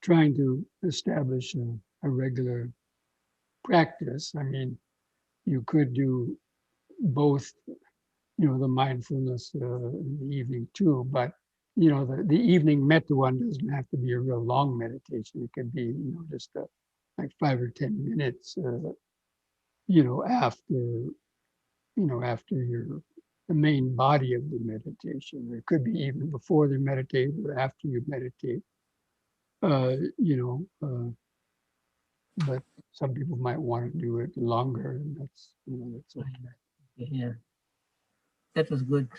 trying to establish a regular practice. I mean, you could do both, the mindfulness in the evening too, but the evening metta one doesn't have to be a real long meditation. It could be, just like 5 or 10 minutes, after your the main body of the meditation. It could be even before the meditate or after you meditate. Uh, you know, uh, but some people might want to do it longer, and that's okay. Yeah, that was good.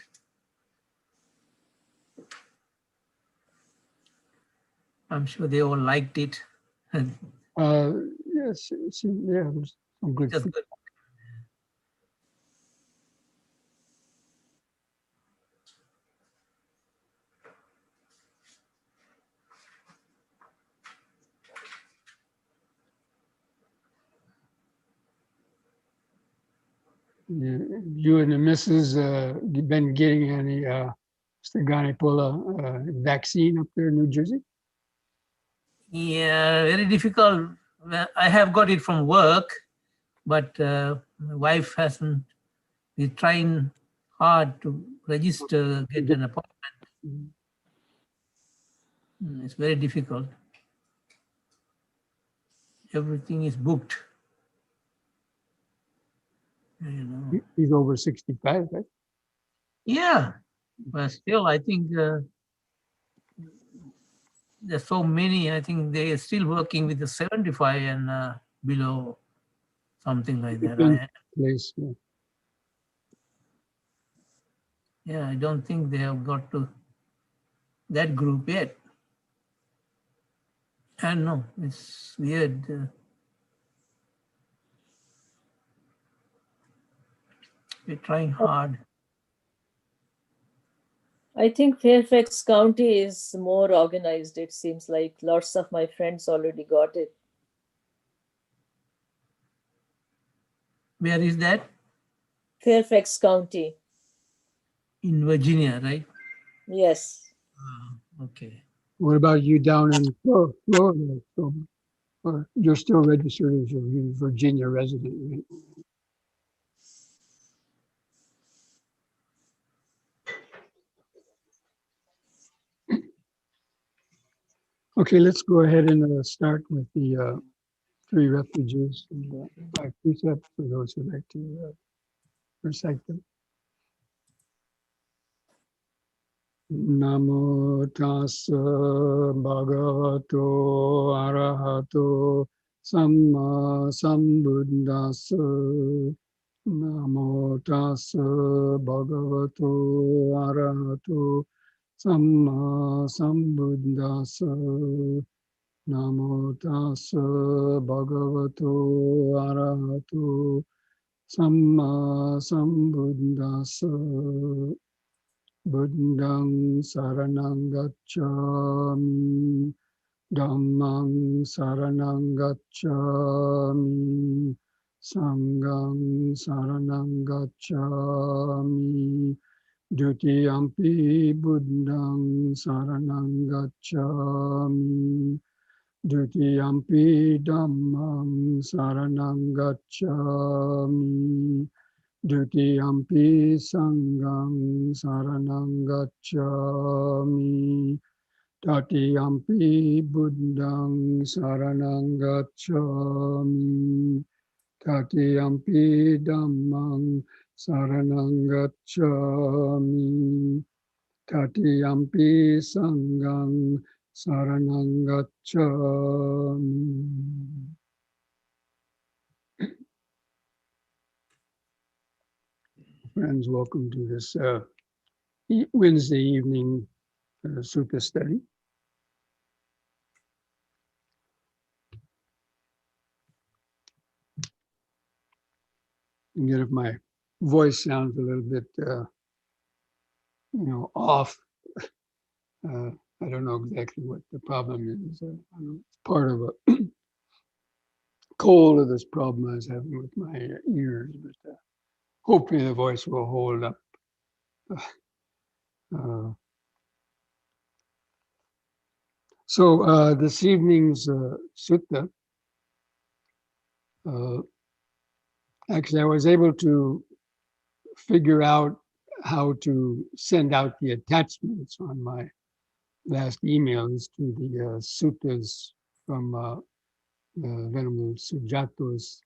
I'm sure they all liked it. Yes, yeah, there's some good. Just good. You and the missus, you been getting any Stanganipula vaccine up there in New Jersey? Yeah, very difficult. Well, I have got it from work, but my wife hasn't. We're trying hard to register, get an appointment. It's very difficult. Everything is booked. He's over 65, right? Yeah, but still, I think there's so many. I think they are still working with the 75 and below, something like that. Place, Yeah, I don't think they have got to that group yet. I don't know. It's weird. We're trying hard. I think Fairfax County is more organized. It seems like lots of my friends already got it. Where is that? Fairfax County. In Virginia, right? Yes. Okay. What about you down in Florida? So, you're still registered as a Virginia resident, right? Okay, let's go ahead and start with the 3 refuges and 5 precepts for those who like to recite them. Namo tassa bhagavato arahato samma sambuddhassa. Namo tassa bhagavato arahato samma sambuddhassa. Namo tassa bhagavato arahato samma sambuddhassa. Buddhang saranang gacchami, Dhammang saranang gacchami, Sanghang saranang gacchami, Dutiyampi Buddhang saranang gacchami, Dutiyampi Dhammang saranang gacchami, Dutiyampi Sanghang saranang gacchami, Tatiyampi Buddhang saranang gacchami, Tatiyampi Dhammang saranang gacchami, Tatiyampi Sanghang saranang gacchami. Friends, welcome to this Wednesday evening Sutta study. And yet if my voice sounds a little bit, off, I don't know exactly what the problem is. It's part of a cold of this problem I was having with my ears, but hopefully the voice will hold up. So this evening's sutta, actually I was able to figure out how to send out the attachments on my last emails to the suttas from the Venerable Sujato's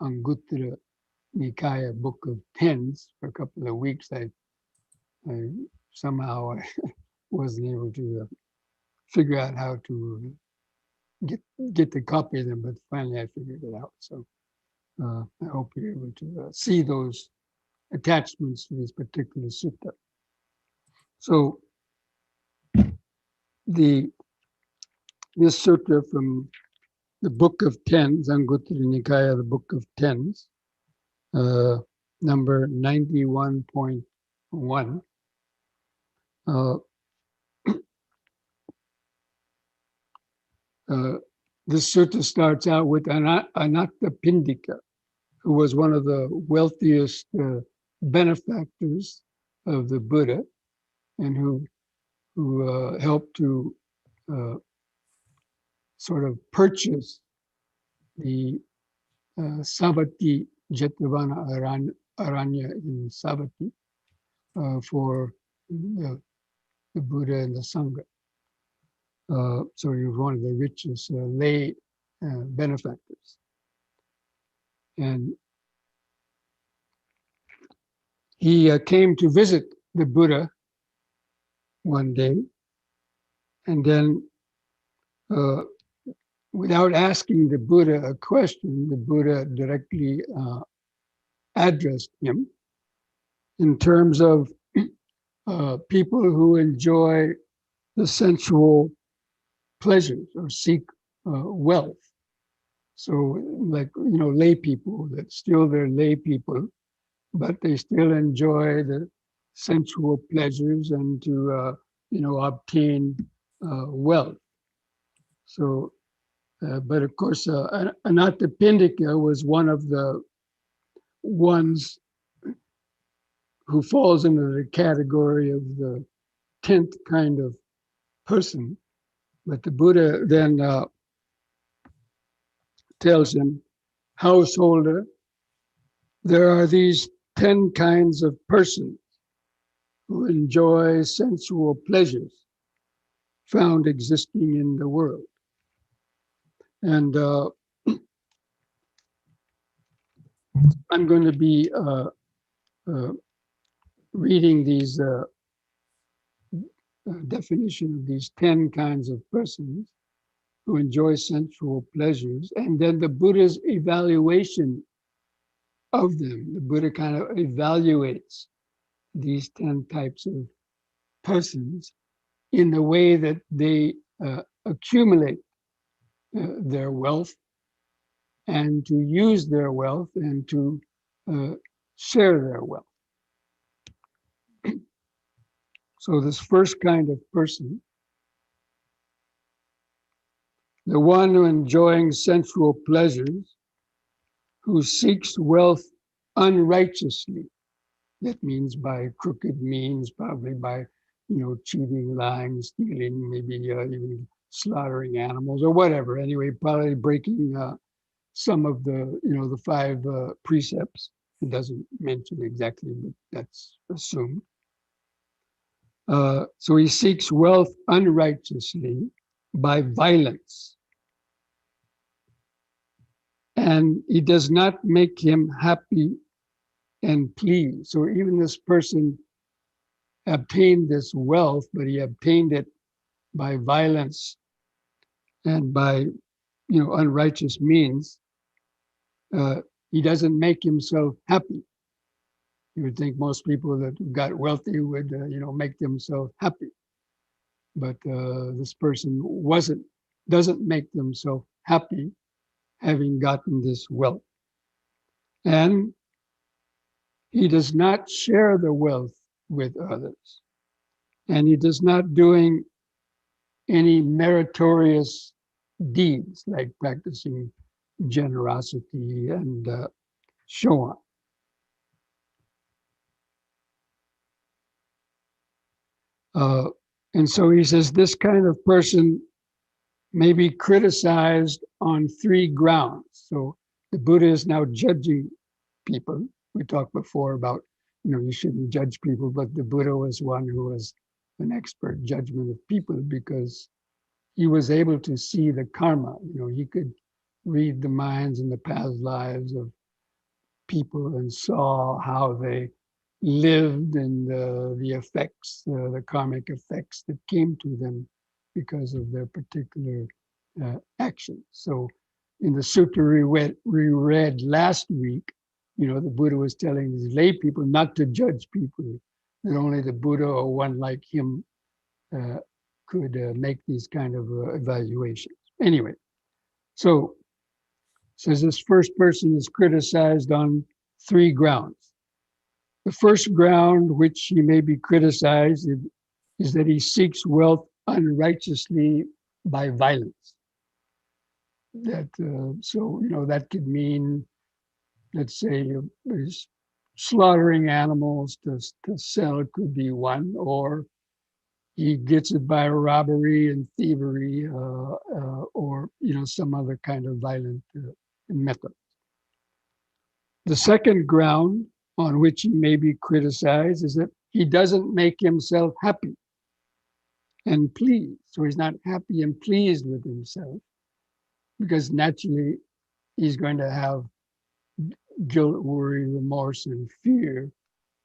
Anguttara Nikaya Book of Tens. For a couple of weeks, I somehow I wasn't able to figure out how to get the copy of them, but finally I figured it out. So I hope you're able to see those attachments to this particular sutta. So this sutta from the Book of Tens, Anguttara Nikaya, the Book of Tens, number 91.1. This sutta starts out with Anathapindika, who was one of the wealthiest benefactors of the Buddha, and who helped to sort of purchase the Savatthi Jetavana Aranya in Savatthi for the Buddha and the Sangha. So he was one of the richest lay benefactors. And he came to visit the Buddha one day, and then without asking the Buddha a question, the Buddha directly addressed him in terms of people who enjoy the sensual pleasures or seek wealth. So like, lay people, that still they're lay people, but they still enjoy the sensual pleasures and to, obtain wealth. So, but of course, Anathapindika was one of the ones who falls into the category of the 10th kind of person. But the Buddha then tells him, householder, there are these 10 kinds of persons who enjoy sensual pleasures found existing in the world. And I'm going to be reading these definition of these 10 kinds of persons who enjoy sensual pleasures, and then the Buddha's evaluation of them. The Buddha kind of evaluates these 10 types of persons in the way that they accumulate their wealth and to use their wealth and to share their wealth. So this first kind of person, the one who enjoying sensual pleasures, who seeks wealth unrighteously. That means by crooked means, probably by, cheating, lying, stealing, maybe even slaughtering animals or whatever. Anyway, probably breaking some of the, the 5 precepts. It doesn't mention exactly, but that's assumed. So he seeks wealth unrighteously by violence. And he does not make him happy and pleased. So even this person obtained this wealth, but he obtained it by violence and by, unrighteous means. He doesn't make himself happy. You would think most people that got wealthy would, make themselves happy. But this person doesn't make themselves happy having gotten this wealth. And he does not share the wealth with others. And he does not doing any meritorious deeds like practicing generosity and so on. And so he says this kind of person may be criticized on 3 grounds. So the Buddha is now judging people. We talked before about, you shouldn't judge people, but the Buddha was one who was an expert judgment of people because he was able to see the karma. He could read the minds and the past lives of people and saw how they lived and the effects, the karmic effects that came to them because of their particular actions. So in the sutta we read last week, the Buddha was telling these lay people not to judge people, that only the Buddha or one like him could make these kind of evaluations. Anyway, so says this first person is criticized on 3 grounds. The first ground which he may be criticized is that he seeks wealth unrighteously by violence. That that could mean, let's say, he's slaughtering animals to sell. It could be one, or he gets it by robbery and thievery, or some other kind of violent method. The second ground on which he may be criticized is that he doesn't make himself happy and pleased. So he's not happy and pleased with himself, because naturally he's going to have guilt, worry, remorse, and fear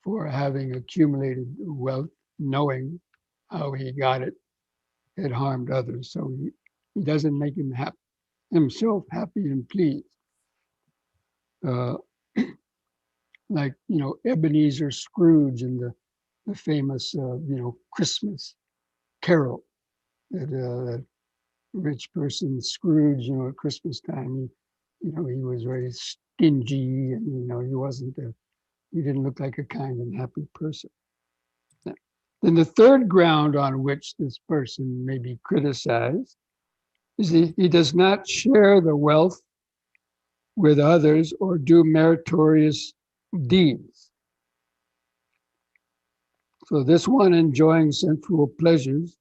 for having accumulated wealth, knowing how he got it had harmed others. So he doesn't make himself happy and pleased. Like, Ebenezer Scrooge in the famous, Christmas carol, that rich person Scrooge, at Christmas time, he was very stingy, and, he didn't look like a kind and happy person. Then the third ground on which this person may be criticized is he does not share the wealth with others or do meritorious deeds. So this one enjoying sensual pleasures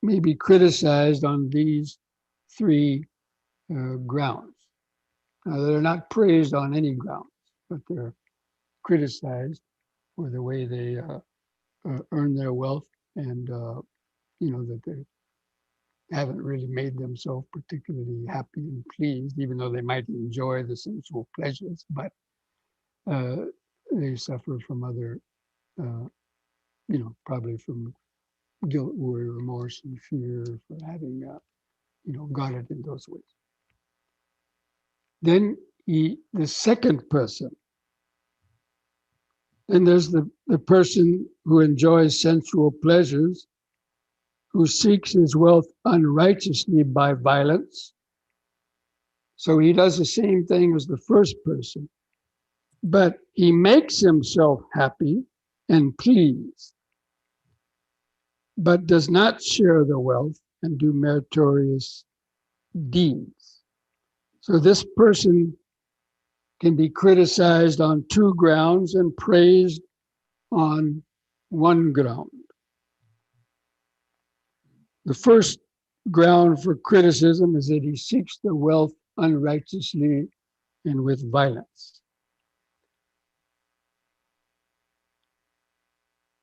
may be criticized on these 3 grounds. Now, they're not praised on any grounds, but they're criticized for the way they earn their wealth, and that they haven't really made themselves particularly happy and pleased, even though they might enjoy the sensual pleasures, but they suffer from other, probably from guilt, worry, remorse, and fear for having, got it in those ways. Then the second person, then there's the person who enjoys sensual pleasures, who seeks his wealth unrighteously by violence. So he does the same thing as the first person, but he makes himself happy and pleased, but does not share the wealth and do meritorious deeds. So this person can be criticized on 2 grounds and praised on 1 ground. The first ground for criticism is that he seeks the wealth unrighteously and with violence.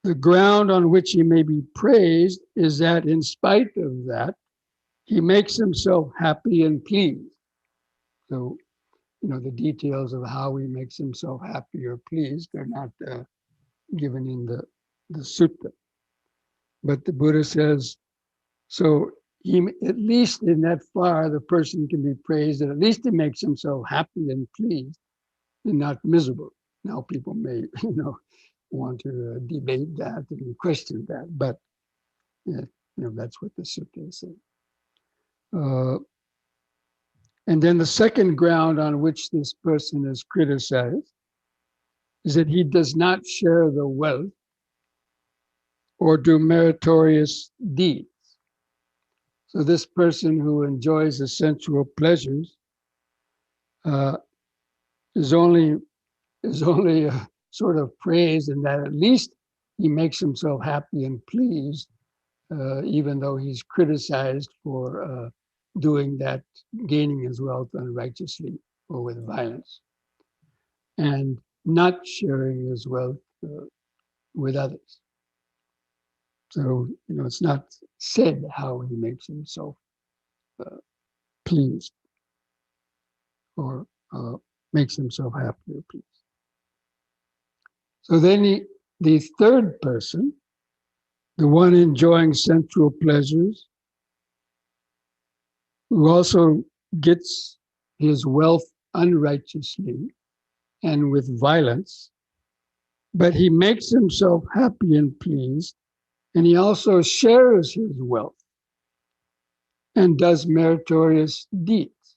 The ground on which he may be praised is that in spite of that, he makes himself happy and pleased. So, the details of how he makes himself happy or pleased are not given in the sutta. But the Buddha says, so at least in that far, the person can be praised, that at least he makes himself happy and pleased and not miserable. Now people may, want to debate that and question that, but that's what the sutta is saying. And then the second ground on which this person is criticized is that he does not share the wealth or do meritorious deeds. So this person who enjoys the sensual pleasures is only sort of praised in that at least he makes himself happy and pleased, even though he's criticized for doing that, gaining his wealth unrighteously or with violence, and not sharing his wealth with others. So, it's not said how he makes himself pleased or makes himself happy or pleased. So then the third person, the one enjoying sensual pleasures, who also gets his wealth unrighteously and with violence, but he makes himself happy and pleased, and he also shares his wealth and does meritorious deeds.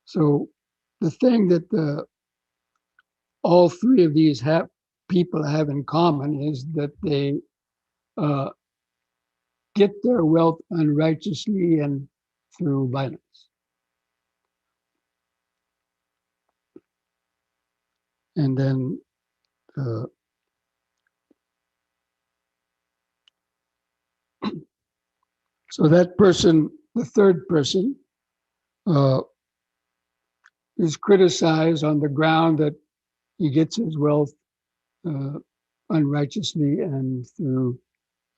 So the thing that all three of these people have in common is that they get their wealth unrighteously and through violence. And then so that person, the third person, is criticized on the ground that he gets his wealth unrighteously and through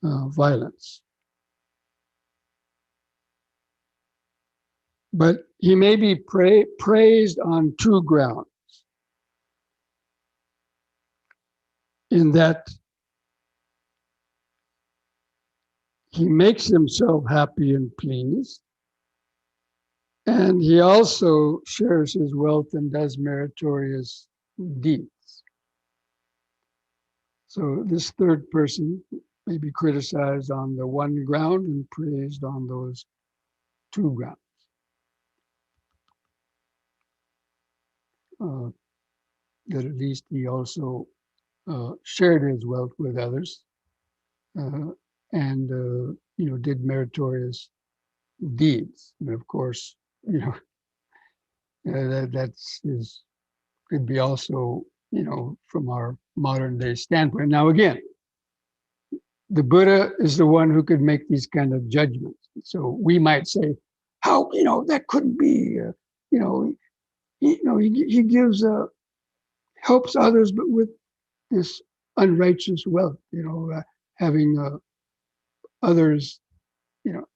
violence. But he may be praised on two grounds. In that he makes himself happy and pleased, and he also shares his wealth and does meritorious deeds. So this third person may be criticized on the one ground and praised on those two grounds. That at least he also shared his wealth with others and did meritorious deeds. And of course, that's could be also from our modern day standpoint. Now again, the Buddha is the one who could make these kind of judgments. So we might say, how that couldn't be. He gives helps others, but with this unrighteous wealth. Having others.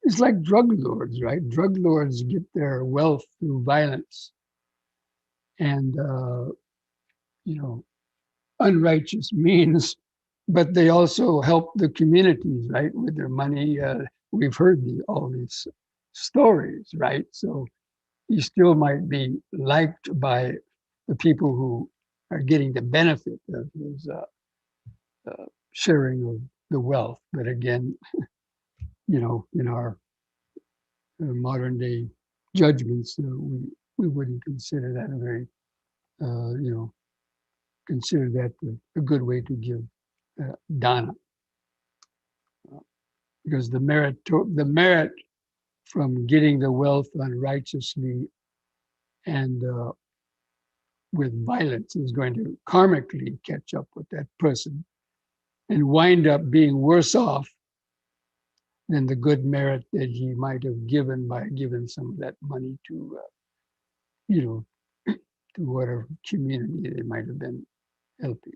It's like drug lords, right? Drug lords get their wealth through violence and unrighteous means, but they also help the communities, right, with their money. We've heard all these stories, right? So he still might be liked by the people who are getting the benefit of his sharing of the wealth. But again, in our modern day judgments, we wouldn't consider that a very, consider that a good way to give dana, because the merit from getting the wealth unrighteously and with violence is going to karmically catch up with that person and wind up being worse off than the good merit that he might have given by giving some of that money to, to whatever community they might have been helping.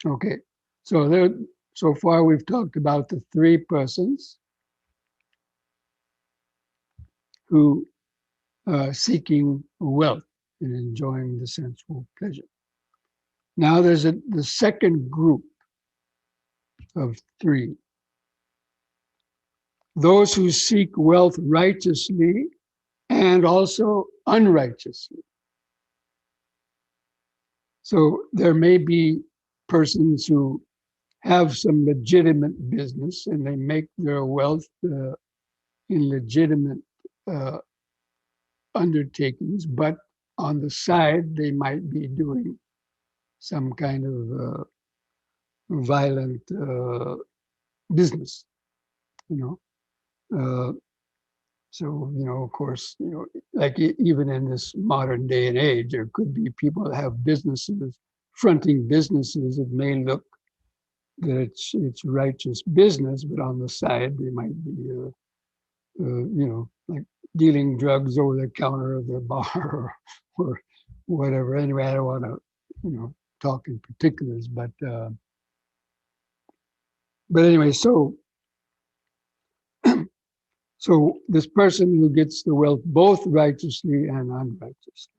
Okay, so far we've talked about the three persons who are seeking wealth and enjoying the sensual pleasure. Now there's the second group of three. Those who seek wealth righteously and also unrighteously. So there may be persons who have some legitimate business and they make their wealth in legitimate undertakings, but on the side they might be doing some kind of violent business, So, of course, like even in this modern day and age, there could be people that have businesses, fronting businesses. It may look that it's righteous business, but on the side, they might be like dealing drugs over the counter of the bar or whatever. Anyway, I don't want to, talk in particulars, but anyway, so this person who gets the wealth both righteously and unrighteously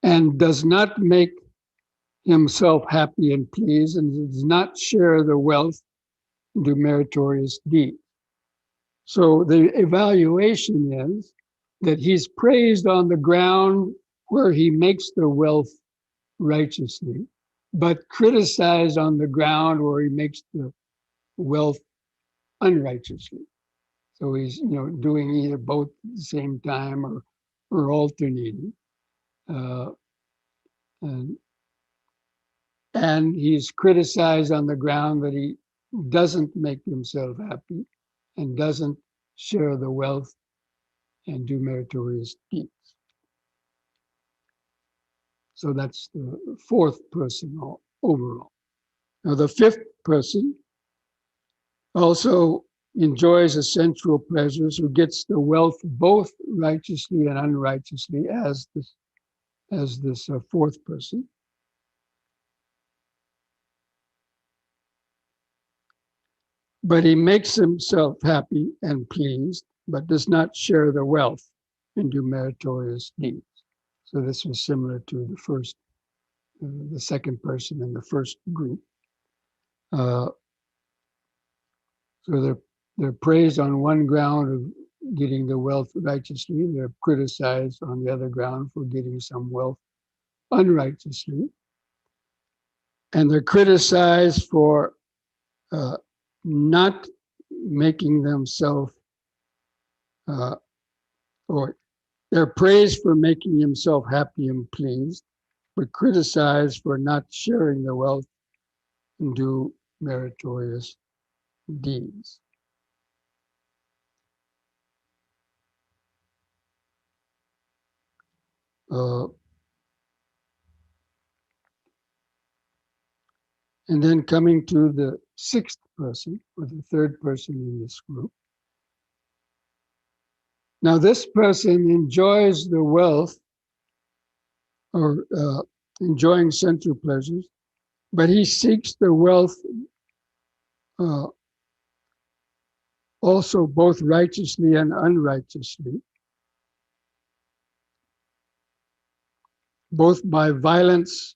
and does not make himself happy and pleased and does not share the wealth and do meritorious deeds. So the evaluation is that he's praised on the ground where he makes the wealth righteously, but criticized on the ground where he makes the wealth unrighteously. So he's, doing either both at the same time or alternating. Uh, and he's criticized on the ground that he doesn't make himself happy and doesn't share the wealth and do meritorious deeds. So that's the fourth person overall. Now the fifth person also enjoys the sensual pleasures, who gets the wealth both righteously and unrighteously as this fourth person. But he makes himself happy and pleased, but does not share the wealth and do meritorious deeds. So this was similar to the second person in the first group. So they're praised on one ground of getting the wealth righteously. They're criticized on the other ground for getting some wealth unrighteously. And they're criticized for not making themselves, or they're praised for making himself happy and pleased, but criticized for not sharing the wealth and do meritorious deeds. And then coming to the sixth person, or the third person in this group. Now this person enjoys the wealth, or enjoying sensual pleasures, but he seeks the wealth also both righteously and unrighteously, both by violence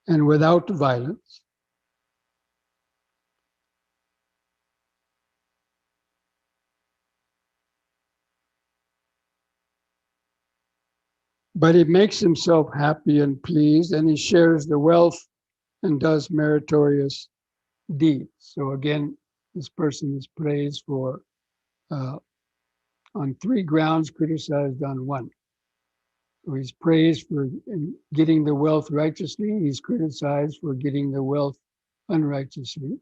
and without violence. But he makes himself happy and pleased, and he shares the wealth and does meritorious deeds. So again, this person is praised for on three grounds, criticized on one. So he's praised for getting the wealth righteously. He's criticized for getting the wealth unrighteously.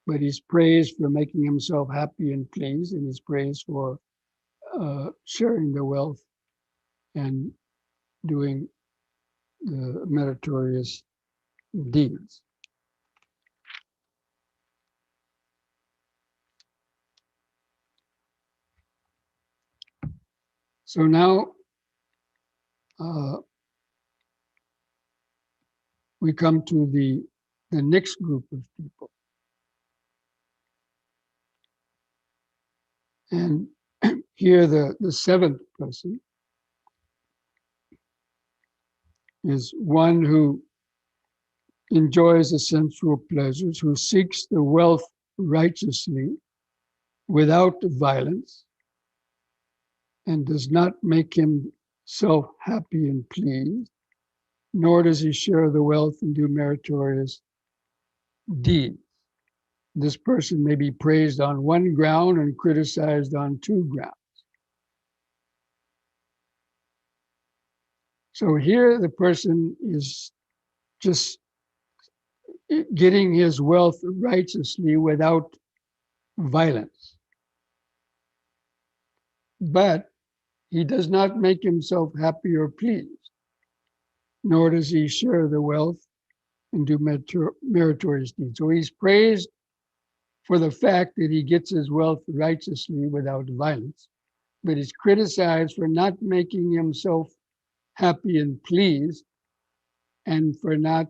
But he's praised for making himself happy and pleased, and he's praised for sharing the wealth and doing the meritorious deeds. So now we come to the next group of people. And here the seventh person is one who enjoys the sensual pleasures, who seeks the wealth righteously without violence, and does not make himself happy and pleased, nor does he share the wealth and do meritorious deeds. This person may be praised on one ground and criticized on two grounds. So here the person is just getting his wealth righteously without violence. But he does not make himself happy or pleased, nor does he share the wealth and do meritorious deeds. So he's praised for the fact that he gets his wealth righteously without violence, but is criticized for not making himself happy and pleased, and for not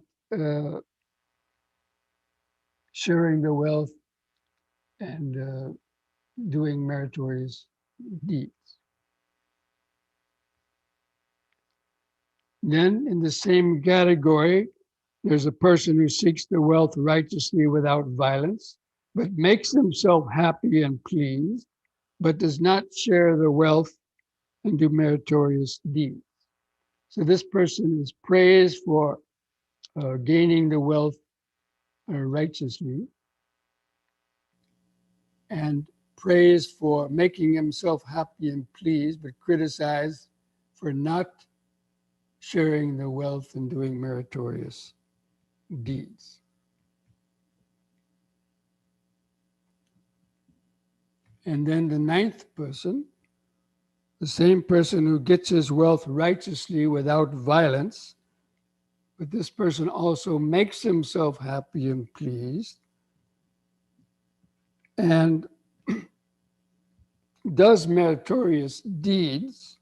sharing the wealth and doing meritorious deeds. Then, in the same category, there's a person who seeks the wealth righteously without violence, but makes himself happy and pleased, but does not share the wealth and do meritorious deeds. So this person is praised for gaining the wealth righteously, and praised for making himself happy and pleased, but criticized for not sharing the wealth and doing meritorious deeds. And then the ninth person, the same person who gets his wealth righteously without violence, but this person also makes himself happy and pleased and does meritorious deeds,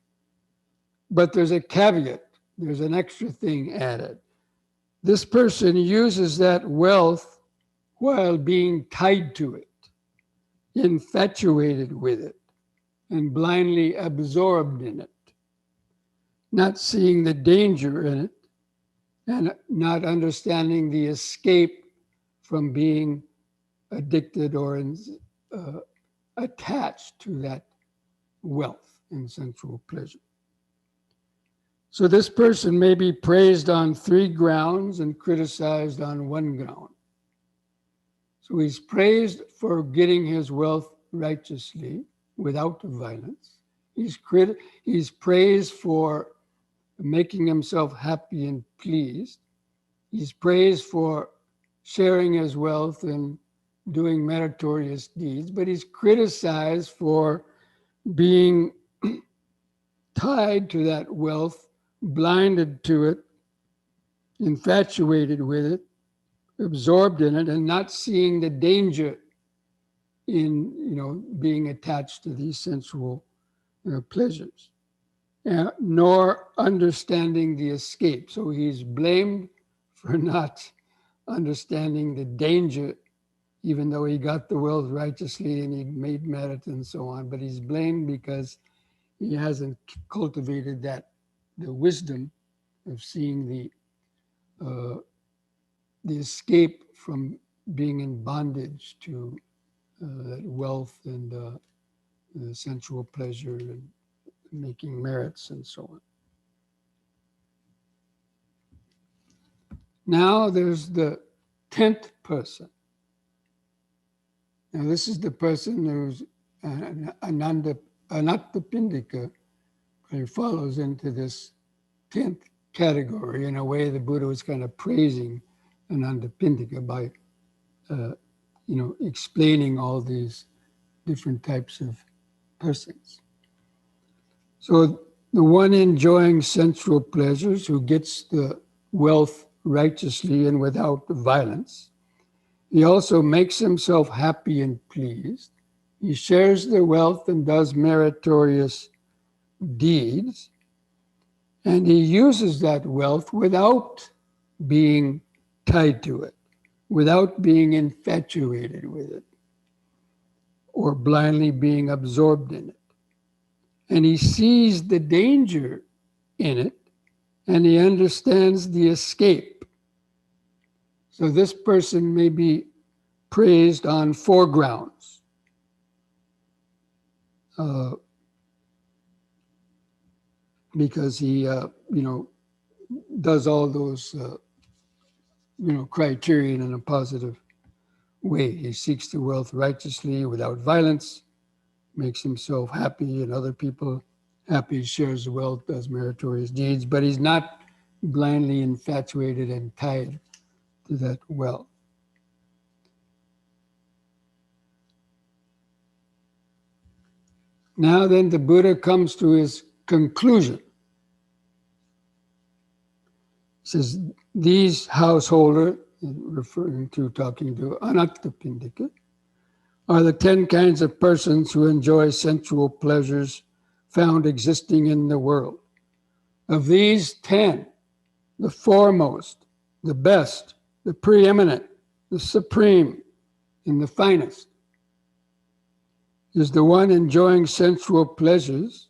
but there's a caveat, there's an extra thing added. This person uses that wealth while being tied to it, infatuated with it, and blindly absorbed in it, not seeing the danger in it, and not understanding the escape from being addicted or attached to that wealth and sensual pleasure. So this person may be praised on 3 grounds and criticized on 1 ground. So he's praised for getting his wealth righteously without violence. He's praised for making himself happy and pleased. He's praised for sharing his wealth and doing meritorious deeds, but he's criticized for being tied to that wealth, blinded to it, infatuated with it, absorbed in it, and not seeing the danger in being attached to these sensual pleasures, nor understanding the escape. So he's blamed for not understanding the danger, even though he got the wealth righteously and he made merit and so on. But he's blamed because he hasn't cultivated the wisdom of seeing the escape from being in bondage to that wealth and sensual pleasure and making merits and so on. Now there's the 10th person. Now this is the person who's Anathapindika, who follows into this 10th category. In a way, the Buddha was kind of praising Anathapindika by explaining all these different types of persons. So the one enjoying sensual pleasures, who gets the wealth righteously and without violence, he also makes himself happy and pleased. He shares the wealth and does meritorious deeds, and he uses that wealth without being tied to it, without being infatuated with it, or blindly being absorbed in it. And he sees the danger in it, and he understands the escape. So this person may be praised on 4 grounds. Because he, does all those, criterion in a positive way. He seeks the wealth righteously without violence, makes himself happy and other people happy, shares the wealth, does meritorious deeds, but he's not blindly infatuated and tied to that wealth. Now then the Buddha comes to his conclusion. He says, these householder, talking to Anathapindika, are the 10 kinds of persons who enjoy sensual pleasures found existing in the world. Of these 10, the foremost, the best, the preeminent, the supreme, and the finest is the one enjoying sensual pleasures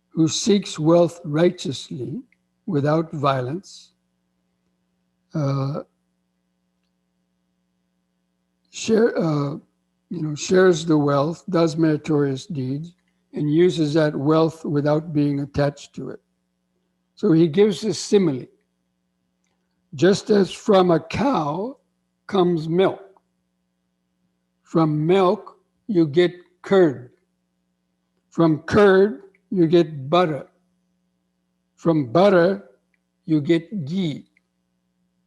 who seeks wealth righteously without violence, shares the wealth, does meritorious deeds, and uses that wealth without being attached to it. So he gives a simile. Just as from a cow comes milk, from milk you get curd, from curd you get butter, from butter you get ghee,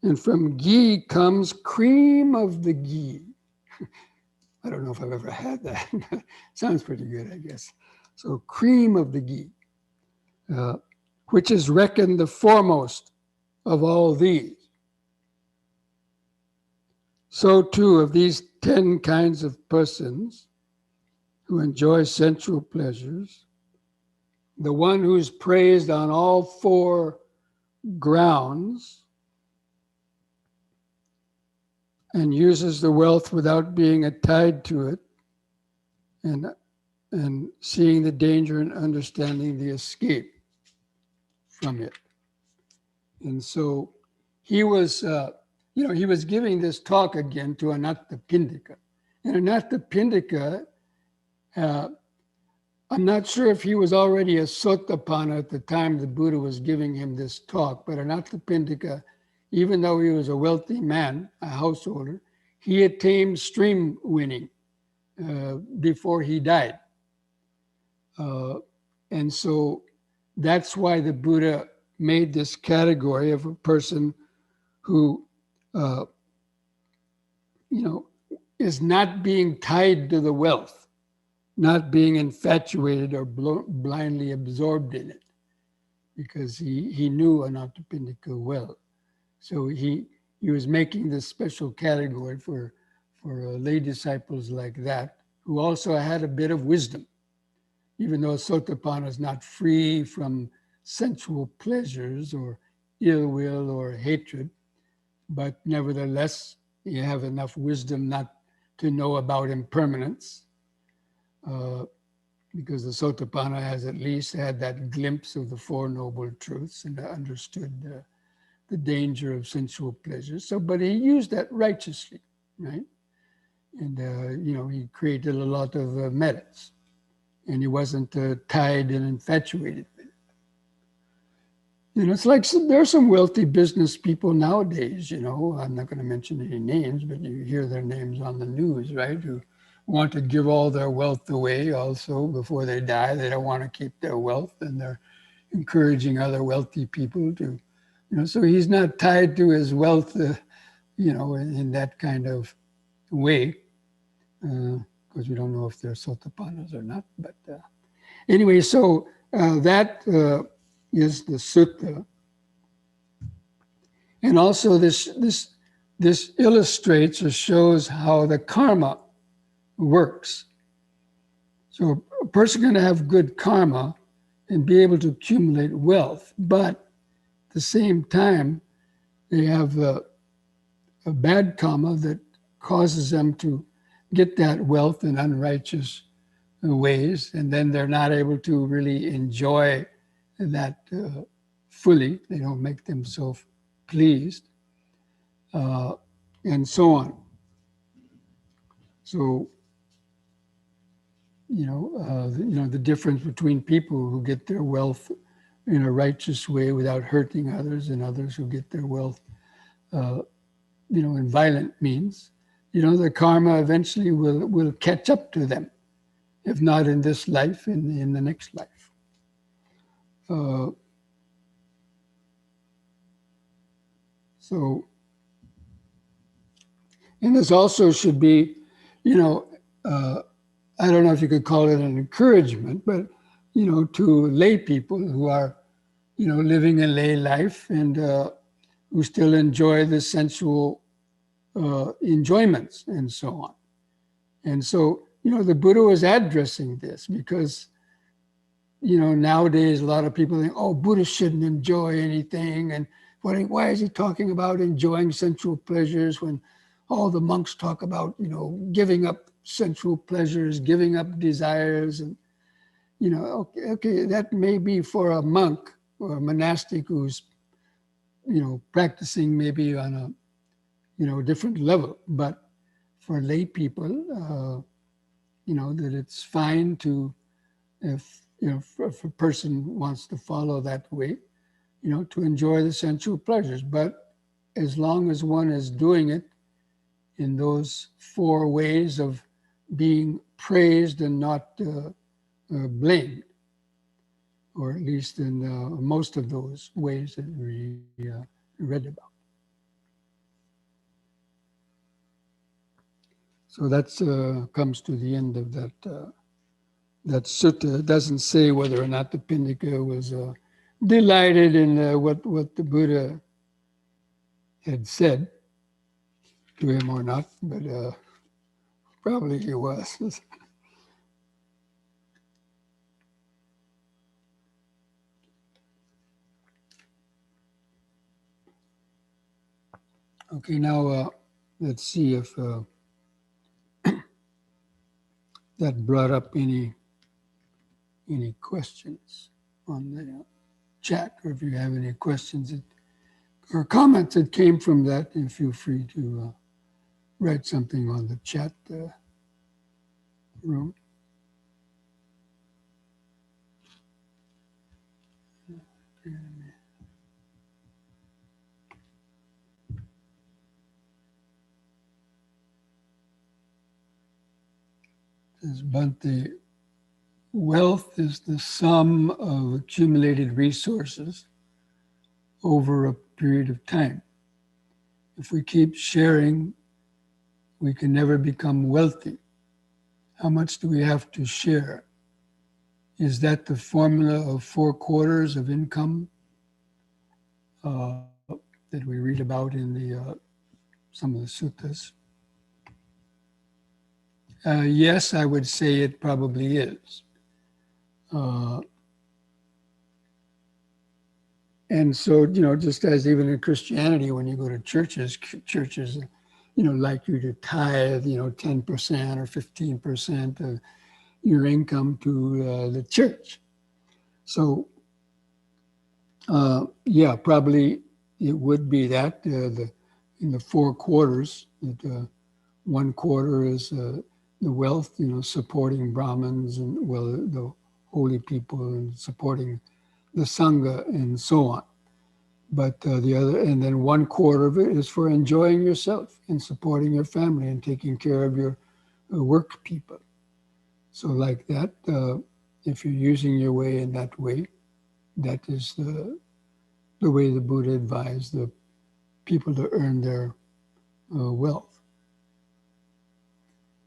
and from ghee comes cream of the ghee. I don't know if I've ever had that. Sounds pretty good, I guess. So cream of the ghee, which is reckoned the foremost of all these. So too, of these 10 kinds of persons who enjoy sensual pleasures, the one who's praised on all 4 grounds and uses the wealth without being tied to it, and seeing the danger and understanding the escape from it. And so he was, he was giving this talk again to Anathapindika. And Anathapindika, I'm not sure if he was already a Sotapanna at the time the Buddha was giving him this talk, but Anathapindika, even though he was a wealthy man, a householder, he attained stream winning before he died. And so that's why the Buddha made this category of a person who, is not being tied to the wealth, not being infatuated or blindly absorbed in it, because he knew Anathapindika well. So he was making this special category for lay disciples like that, who also had a bit of wisdom. Even though Sotapanna is not free from sensual pleasures or ill will or hatred, but nevertheless, you have enough wisdom not to know about impermanence, because the Sotapanna has at least had that glimpse of the 4 noble truths and understood the danger of sensual pleasures. So, but he used that righteously, right? And, he created a lot of merits, and he wasn't tied and infatuated with it. It's like there are some wealthy business people nowadays, I'm not going to mention any names, but you hear their names on the news, right? Who want to give all their wealth away also before they die. They don't want to keep their wealth, and they're encouraging other wealthy people to, so he's not tied to his wealth, in that kind of way, because we don't know if they're Sotapannas or not. But anyway, so that is the sutta. And also this illustrates or shows how the karma works. So a person going to have good karma and be able to accumulate wealth, but at the same time, they have a bad karma that causes them to get that wealth in unrighteous ways, and then they're not able to really enjoy that fully. They don't make themselves pleased, and so on. So, the difference between people who get their wealth in a righteous way without hurting others, and others who get their wealth, in violent means, the karma eventually will catch up to them, if not in this life, in the next life. And this also should be, I don't know if you could call it an encouragement, but, to lay people who are, living a lay life and who still enjoy the sensual enjoyments and so on. And so, the Buddha was addressing this because, nowadays a lot of people think, oh, Buddhists shouldn't enjoy anything. And why is he talking about enjoying sensual pleasures when all the monks talk about, giving up sensual pleasures, giving up desires? And, okay, that may be for a monk or a monastic who's, practicing maybe on a, different level. But for lay people, that it's fine to, if a person wants to follow that way, to enjoy the sensual pleasures. But as long as one is doing it in those 4 ways of being praised and not blamed, or at least in most of those ways that we read about. So that's comes to the end of that sutta. It doesn't say whether or not the Anathapindika was delighted in what the Buddha had said to him or not, but probably he was. Okay, now let's see if that brought up any questions on the chat, or if you have any questions or comments that came from that, then feel free to write something on the chat room. Says Bhante, wealth is the sum of accumulated resources over a period of time. If we keep sharing, we can never become wealthy. How much do we have to share? Is that the formula of 4 quarters of income that we read about in the some of the suttas? Yes, I would say it probably is. And so, just as even in Christianity, when you go to churches, like you to tithe, 10% or 15% of your income to the church. So, yeah, probably it would be that in the 4 quarters, that 1 quarter is the wealth, supporting Brahmins and the holy people and supporting the Sangha and so on. But the other, and then 1 quarter of it is for enjoying yourself and supporting your family and taking care of your work people. So like that, if you're using your way in that way, that is the way the Buddha advised the people to earn their wealth.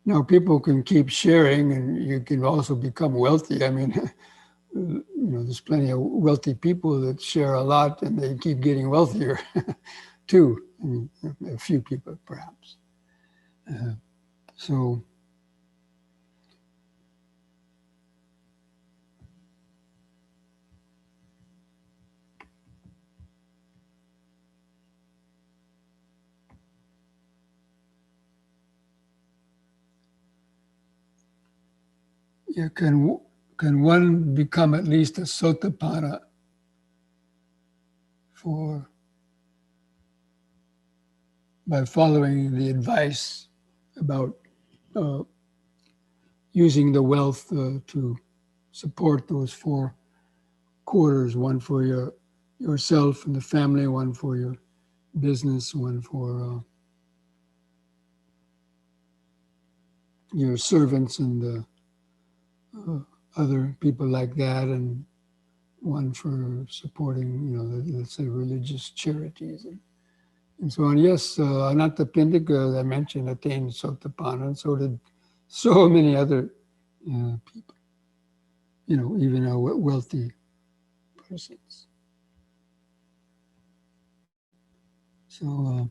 Now, people can keep sharing and you can also become wealthy. I mean, there's plenty of wealthy people that share a lot and they keep getting wealthier too. I mean, a few people perhaps. So, yeah, can one become at least a sotapanna by following the advice about using the wealth to support those 4 quarters, 1 for yourself and the family, 1 for your business, 1 for your servants and other people like that, and 1 for supporting, let's say religious charities and so on. Yes, Anathapindika, as I mentioned, attained Sotapanna, and so did so many other people, even wealthy persons. So,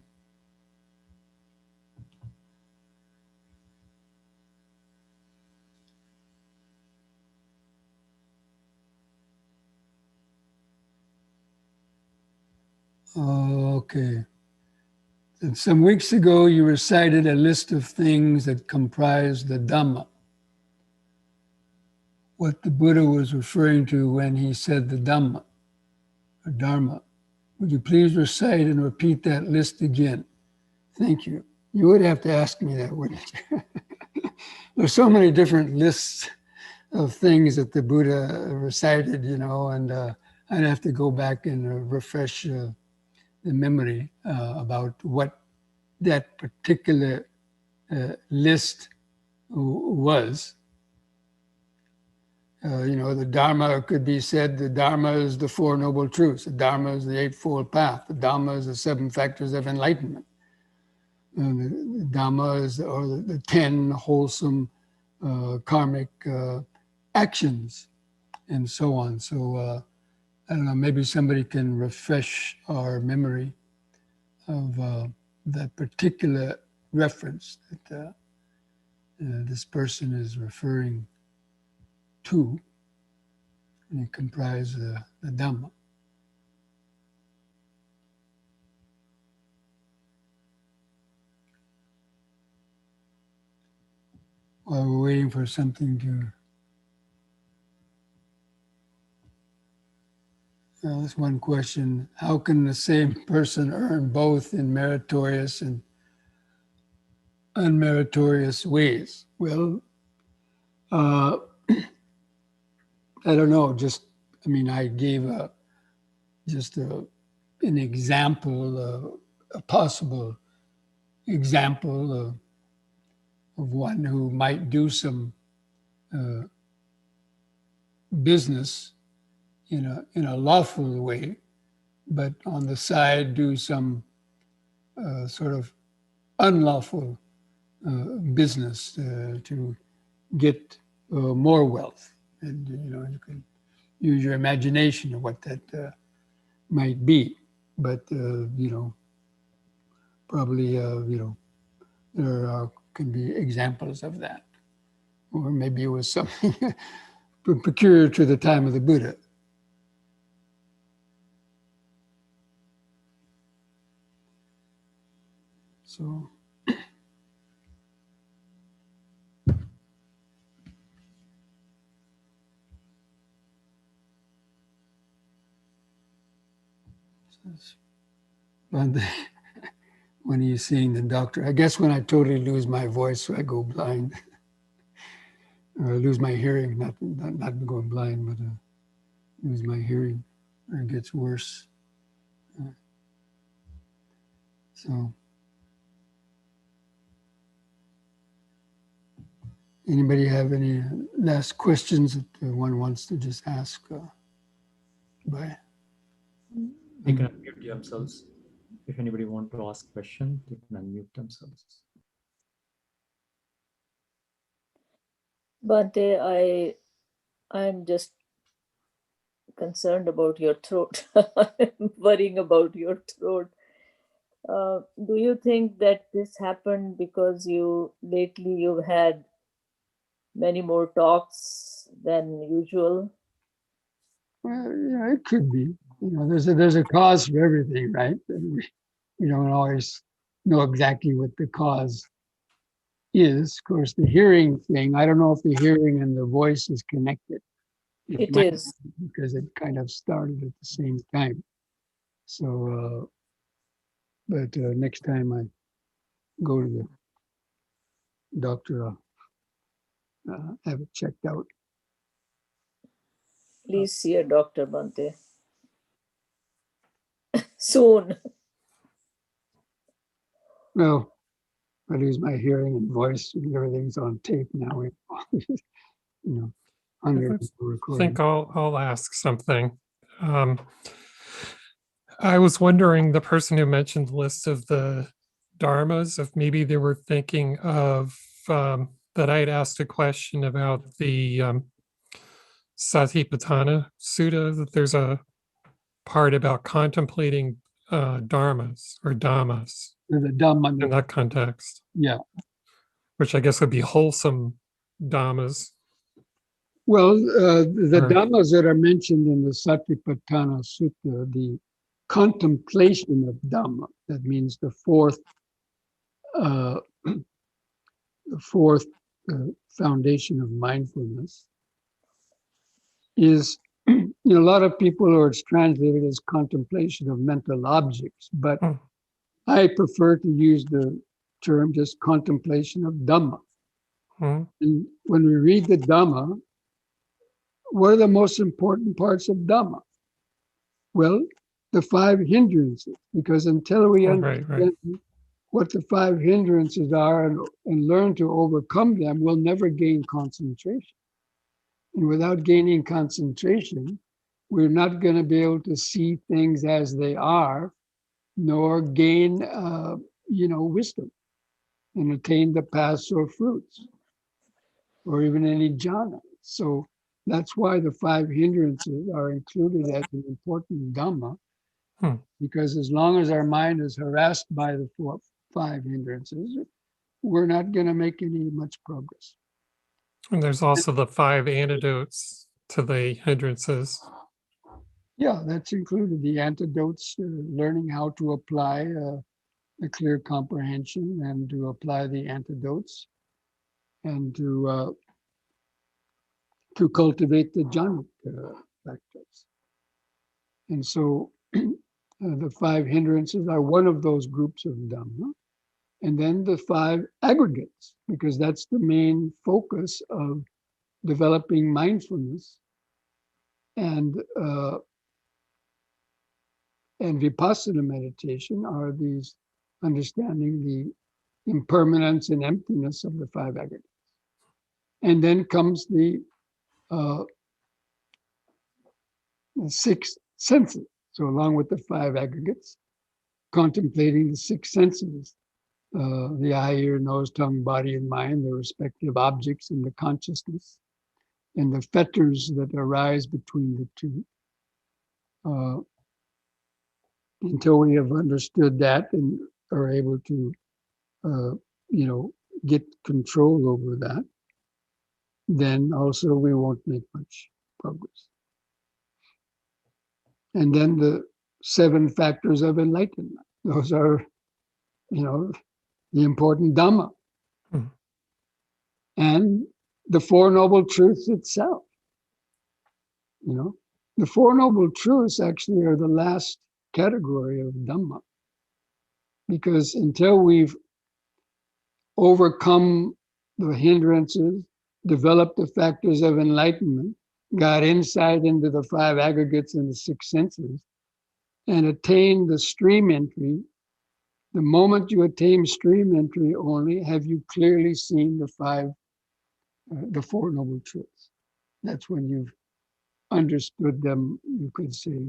Okay. And some weeks ago, you recited a list of things that comprise the Dhamma. What the Buddha was referring to when he said the Dhamma or Dharma. Would you please recite and repeat that list again? Thank you. You would have to ask me that, wouldn't you? There's so many different lists of things that the Buddha recited, you know, and I'd have to go back and refresh the memory about what that particular list was. You know, the Dharma could be said, the Dharma is the Four Noble Truths. The Dharma is the Eightfold Path. The Dhamma is the Seven Factors of Enlightenment. And the Dhamma is or the 10 wholesome karmic actions and so on. So I don't know, maybe somebody can refresh our memory of that particular reference that this person is referring to, and it comprises the Dhamma. While we're waiting for something to... That's one question. How can the same person earn both in meritorious and unmeritorious ways? Well, I don't know. I mean, I gave an example, a possible example of one who might do some business in a lawful way, but on the side do some sort of unlawful business to get more wealth. And you know, you can use your imagination of what that might be. But you know, probably you know, there can be examples of that, or maybe it was something peculiar to the time of the Buddha. So. Bhante, when are you seeing the doctor? I guess when I totally lose my voice, so I go blind. Or I lose my hearing, not going blind, but lose my hearing, or it gets worse. So, anybody have any last questions that one wants to just ask? Bye. They can unmute themselves. If anybody wants to ask a question, they can unmute themselves. Bhante, I'm just concerned about your throat. I'm worrying about your throat. Do you think that this happened because lately you've had many more talks than usual? Well, yeah, it could be. You know, there's a cause for everything, right? And we don't always know exactly what the cause is. Of course, the hearing thing, I don't know if the hearing and the voice is connected. It might is. be, because it kind of started at the same time. So, but next time I go to the doctor, I'll have it checked out. Please see a doctor, Bhante. Soon. Well, I lose my hearing and voice, and everything's on tape now. You know, hundreds of I recordings. think I'll ask something. I was wondering, the person who mentioned the list of the dharmas, if maybe they were thinking of that I had asked a question about the Satipatthana Sutta, that there's a part about contemplating dharmas or dhammas The Dhamma, in that context, yeah. which I guess would be wholesome dhammas. Well, the Or- dhammas that are mentioned in the Satipatthana Sutta, contemplation of Dhamma. That means the uh, fourth foundation of mindfulness is, a lot of people, or it's translated as contemplation of mental objects, but Hmm. I prefer to use the term just contemplation of Dhamma. Hmm. And when we read the Dhamma, what are the most important parts of Dhamma? Well, the five hindrances, because until we Right, understand what the five hindrances are and learn to overcome them, we'll never gain concentration. And without gaining concentration, we're not going to be able to see things as they are, nor gain, wisdom and attain the paths or fruits, or even any jhana. So that's why the five hindrances are included as an important Dhamma, Hmm. because as long as our mind is harassed by the five hindrances, we're not going to make any much progress. And there's also the 5 antidotes to the hindrances. Yeah, that's included. The antidotes, learning how to apply a clear comprehension and to apply the antidotes and to cultivate the jhanic factors. And so the five hindrances are one of those groups of Dhamma. And then the five aggregates, because that's the main focus of developing mindfulness and vipassana meditation, are these understanding the impermanence and emptiness of the five aggregates. And then comes the 6 senses. So along with the 5 aggregates, contemplating the 6 senses, the eye, ear, nose, tongue, body, and mind, the respective objects in the consciousness, and the fetters that arise between the two. Until we have understood that and are able to, get control over that, then also we won't make much progress. And then the 7 factors of enlightenment. Those are, the important Dhamma. Hmm. And the Four Noble Truths itself. The Four Noble Truths actually are the last category of Dhamma. Because until we've overcome the hindrances, developed the factors of enlightenment, got insight into the 5 aggregates and the 6 senses, and attained the stream entry, the moment you attain stream entry only have you clearly seen the Four Noble Truths. That's when you've understood them, you could say,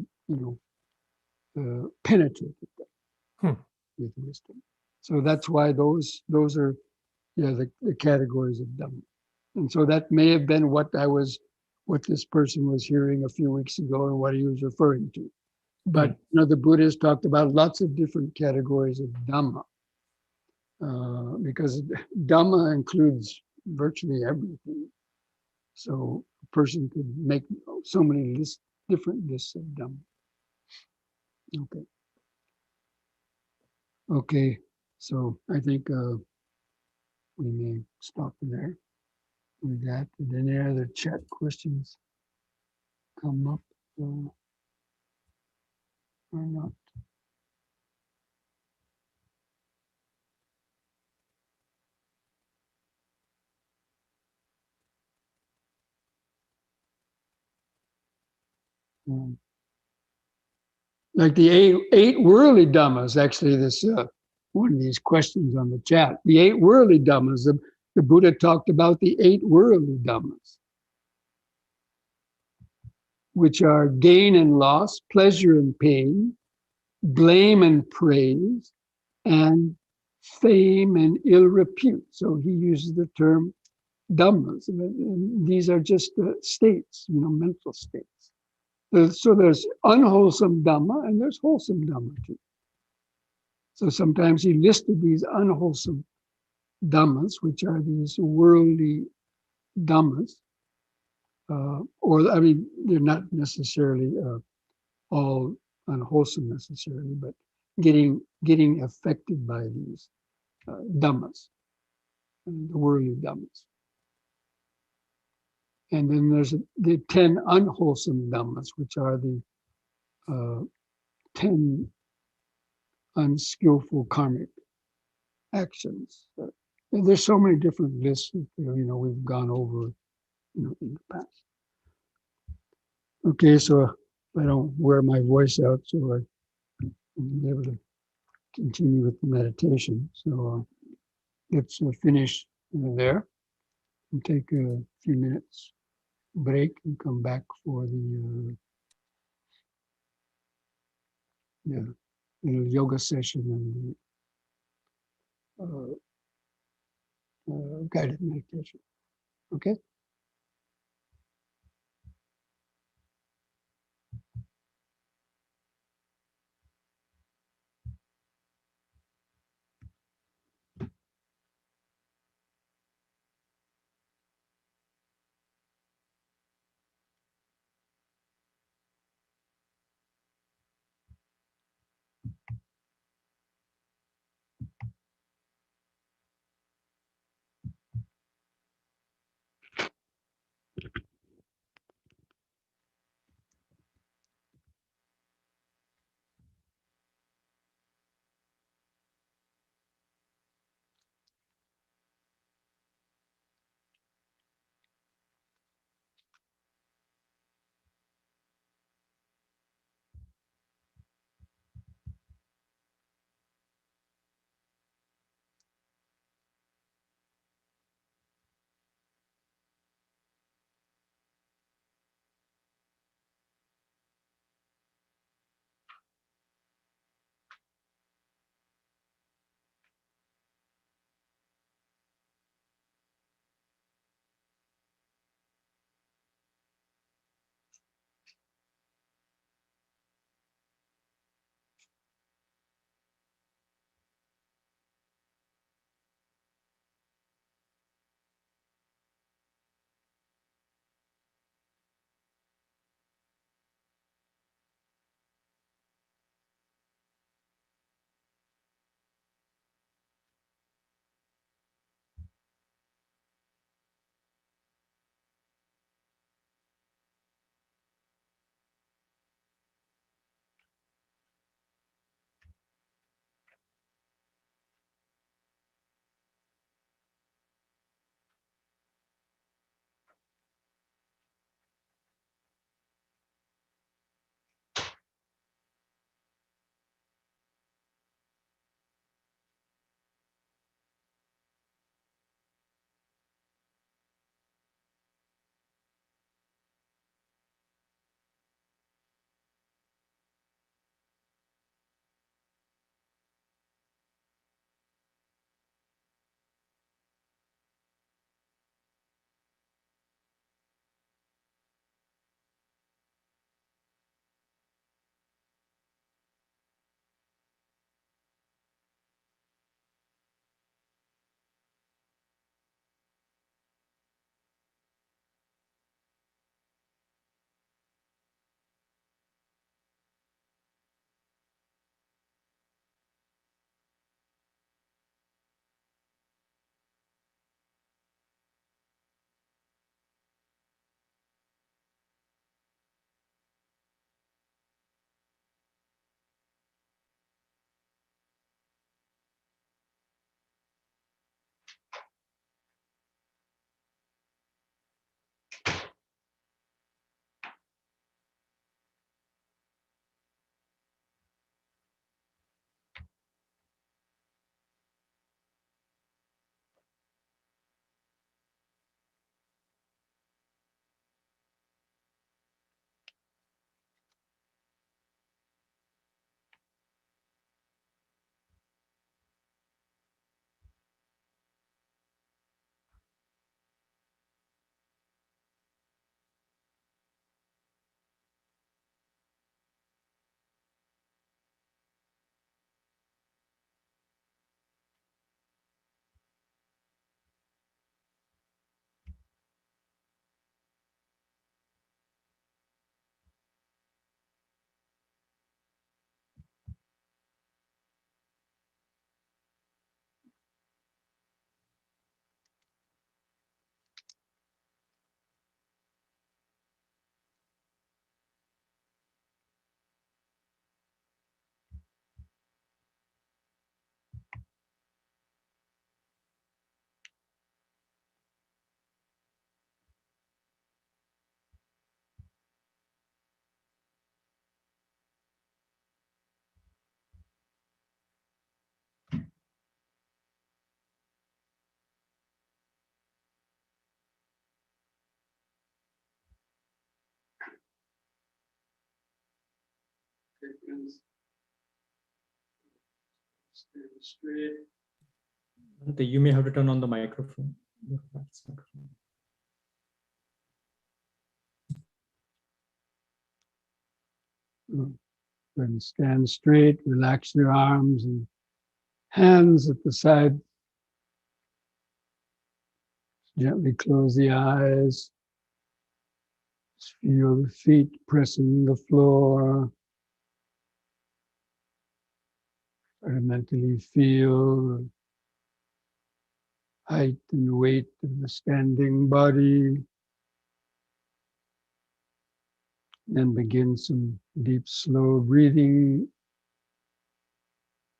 penetrated them with wisdom. So that's why those are the categories of Dhamma. And so that may have been what this person was hearing a few weeks ago and what he was referring to. But the Buddhists talked about lots of different categories of Dhamma, because Dhamma includes virtually everything. So a person could make so many different lists of Dhamma. Okay. So I think we may stop there with that. Did any other chat questions come up or not? Like the eight worldly dhammas, actually, this one of these questions on the chat. The 8 worldly dhammas, the Buddha talked about the 8 worldly dhammas, which are gain and loss, pleasure and pain, blame and praise, and fame and ill repute. So he uses the term dhammas. And these are just states, mental states. So there's unwholesome dhamma and there's wholesome dhamma too. So sometimes he listed these unwholesome dhammas, which are these worldly dhammas, they're not necessarily all unwholesome necessarily, but getting affected by these Dhammas, the worldly Dhammas. And then there's the 10 unwholesome Dhammas, which are the 10 unskillful karmic actions. And there's so many different lists that, we've gone over, in the past. Okay, so I don't wear my voice out, so I can be able to continue with the meditation. So let's finish there and take a few minutes break and come back for the little yoga session and guided meditation. Okay? seconds. Stand straight. Bhante, you may have to turn on the microphone. Your practice microphone. Then stand straight, relax your arms and hands at the side. Gently close the eyes. Just feel the feet pressing the floor. Try to mentally feel the height and weight of the standing body. Then begin some deep, slow breathing,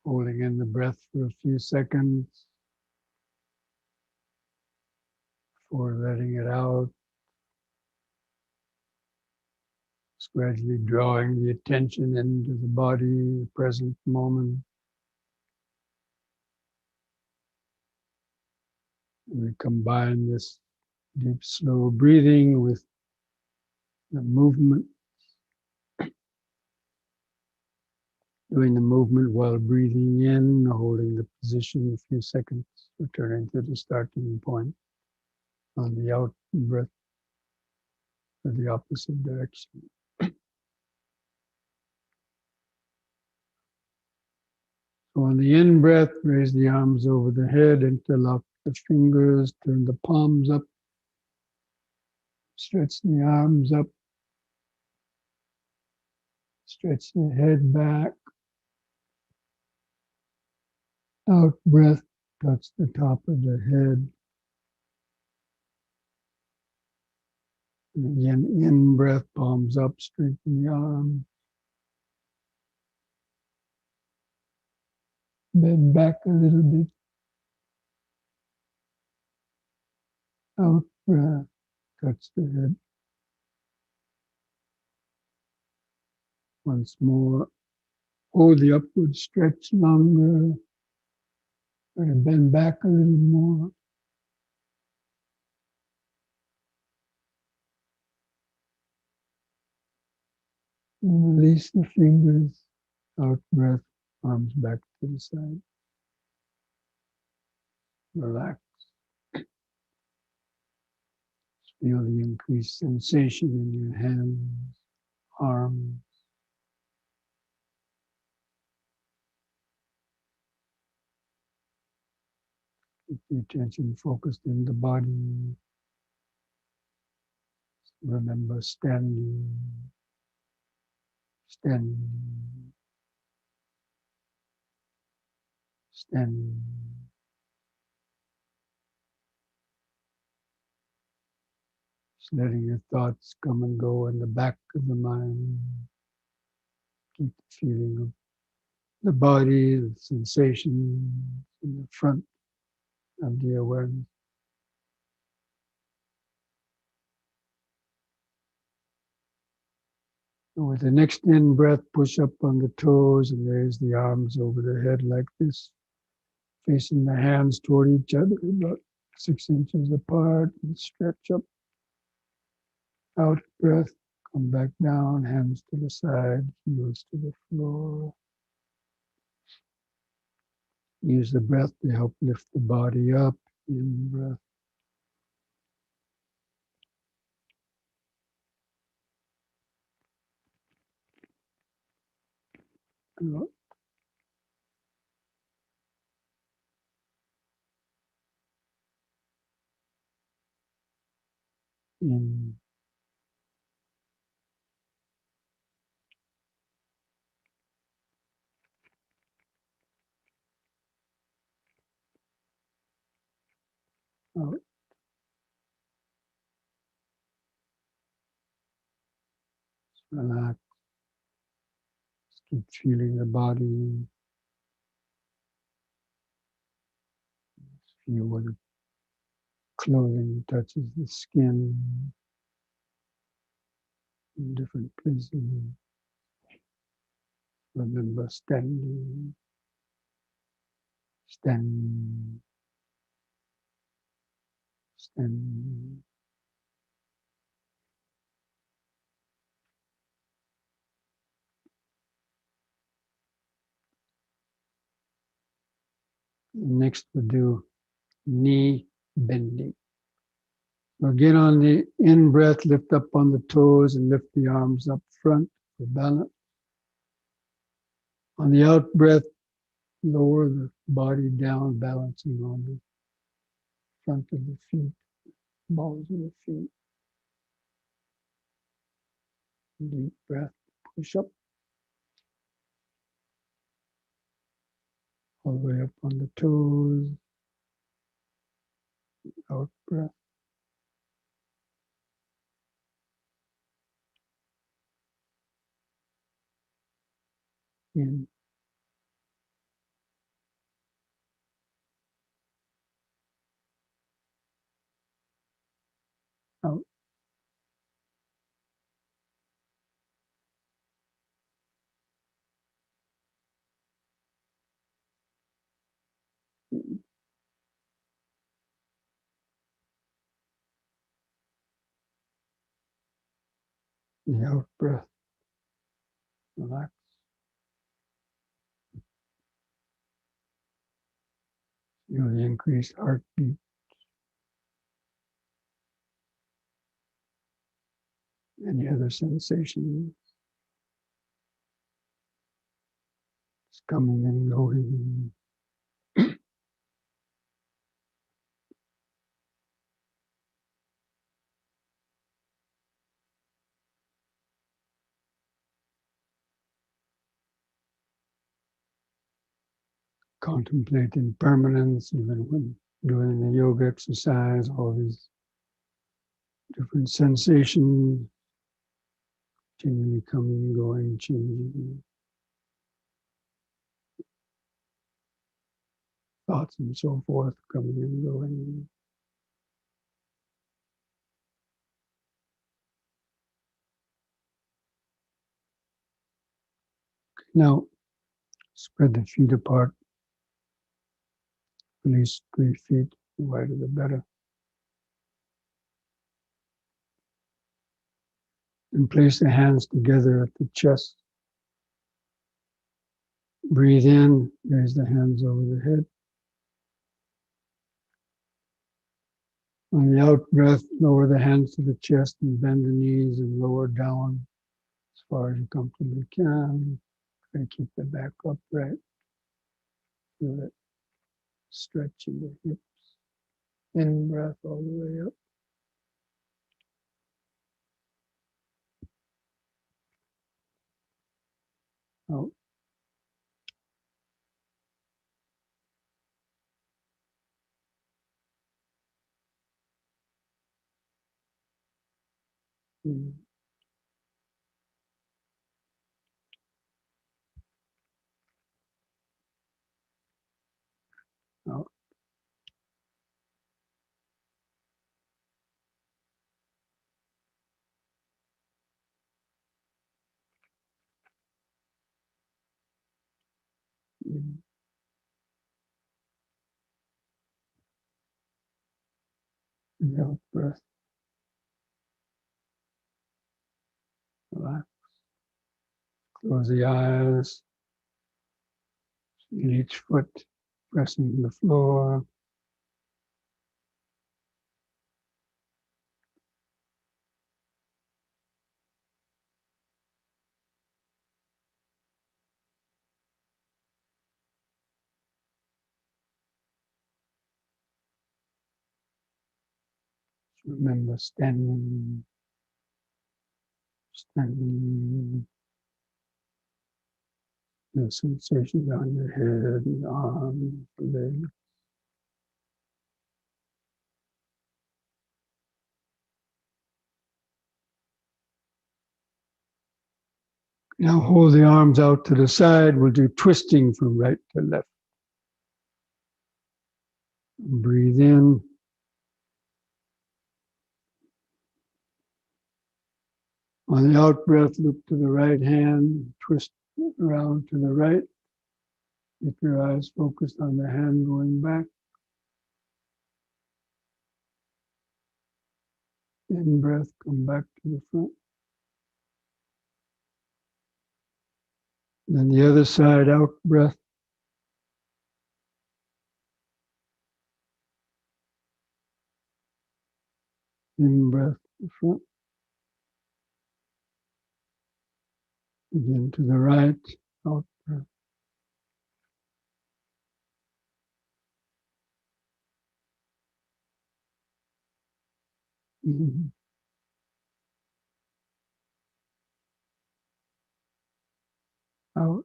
holding in the breath for a few seconds before letting it out. Just gradually drawing the attention into the body, the present moment. We combine this deep, slow breathing with the movement, doing the movement while breathing in, holding the position a few seconds, returning to the starting point on the out breath or the opposite direction. So on the in breath, raise the arms over the head, interlock the fingers, turn the palms up, stretch the arms up, stretch the head back. Out breath, touch the top of the head. And again, in breath, palms up, straighten the arms. Bend back a little bit. Out breath, touch the head. Once more, hold the upward stretch longer. Try to bend back a little more. And release the fingers. Out breath, arms back to the side. Relax. Feel the increased sensation in your hands, arms. Keep the attention focused in the body. Remember standing, standing, standing. Just letting your thoughts come and go in the back of the mind. Keep the feeling of the body, the sensation in the front of the awareness. And with the next in breath, push up on the toes and raise the arms over the head like this, facing the hands toward each other, about 6 inches apart, and stretch up. Out breath, come back down, hands to the side, heels to the floor. Use the breath to help lift the body up. In breath. Out. In. Out. Relax. Just keep feeling the body. Feel where the clothing touches the skin in different places. Remember standing, standing, standing. Next we'll do knee bending. So again, on the in breath, lift up on the toes and lift the arms up front for balance. On the out breath, lower the body down, balancing on the front of the feet, balls of the feet. Deep breath, push up. All the way up on the toes. Out breath. In. Out. In. The out breath. Relax. Feel the increased heartbeat. Any other sensations coming and going. Contemplate impermanence, even when doing the yoga exercise, all these different sensations continually coming, going, changing, thoughts and so forth coming and going. Now, spread the feet apart, at least 3 feet, the wider the better. And place the hands together at the chest. Breathe in, raise the hands over the head. On the out breath, lower the hands to the chest and bend the knees and lower down as far as you comfortably can. Try to keep the back upright. Feel it stretching the hips. In breath all the way up. Out. In. Out. In. The out breath. Relax. Close the eyes. Feel each foot pressing the floor. Remember standing. The sensations on your head, the arms, the legs. Now hold the arms out to the side. We'll do twisting from right to left. Breathe in. On the out breath, look to the right hand, twist around to the right. Keep your eyes focused on the hand going back. In breath, come back to the front. Then the other side, out breath. In breath to the front. Again to the right. Out breath. In. Out.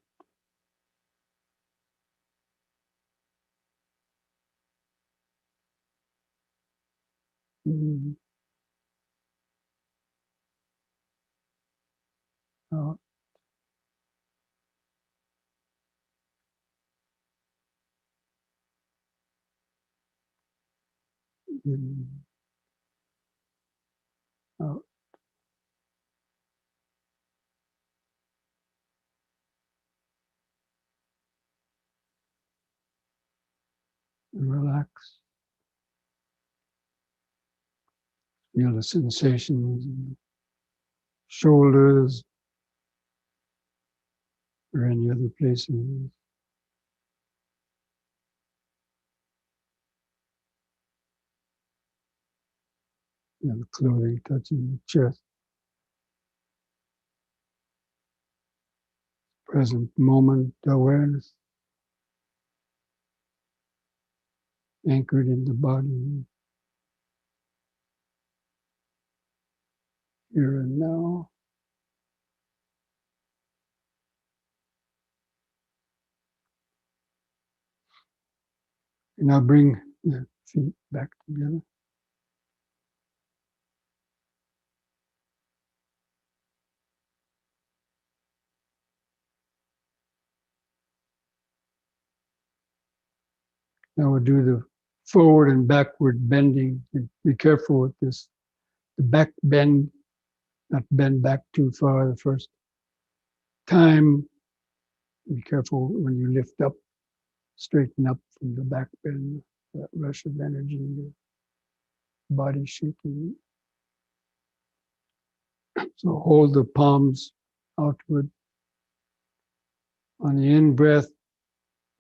In. Out. In. Out. And relax. Feel the sensations in the shoulders or any other places. And the clothing touching the chest. Present moment awareness. Anchored in the body. Here and now. And now bring the feet back together. Now we'll do the forward and backward bending. Be careful with this. The back bend, not bend back too far the first time. Be careful when you lift up, straighten up from the back bend, that rush of energy, your body shaking. So hold the palms outward. On the in breath,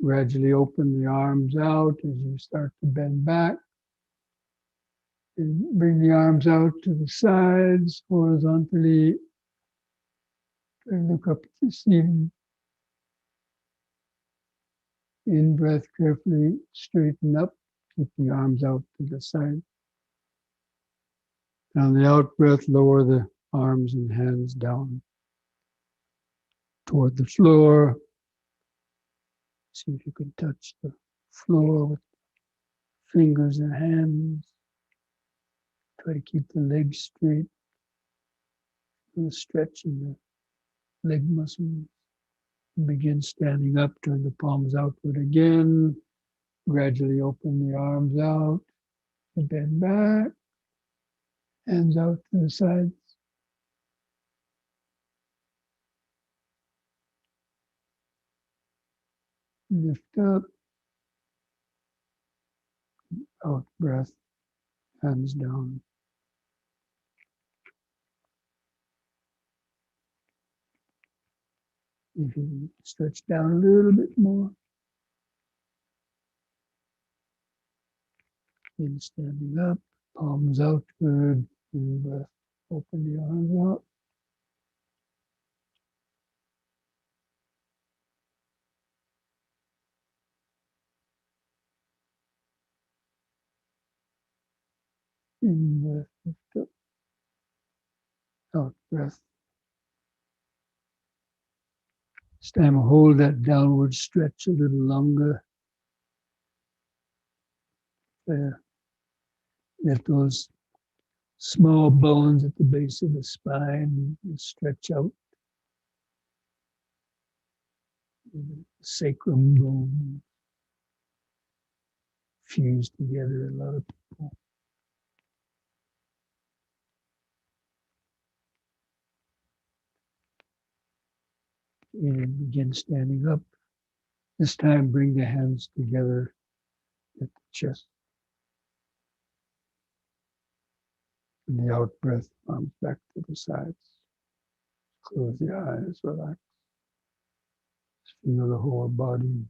gradually open the arms out as you start to bend back. And bring the arms out to the sides horizontally. And look up at the ceiling. In breath, carefully straighten up. Keep the arms out to the side. On the out breath, lower the arms and hands down toward the floor. See if you can touch the floor with fingers and hands. Try to keep the legs straight. And stretching the leg muscles. Begin standing up, turn the palms outward again. Gradually open the arms out. And bend back. Hands out to the sides. Lift up. Out breath. Hands down. If you stretch down a little bit more. Then standing up, palms outward, in breath. Open the arms out. In breath, lift up. Out breath. This time hold that downward stretch a little longer. There. Let those small bones at the base of the spine stretch out. The sacrum bone fuse together a lot of people. And begin standing up. This time bring the hands together at the chest. And the out breath, arms back to the sides. Close the eyes, relax. Just feel the whole body.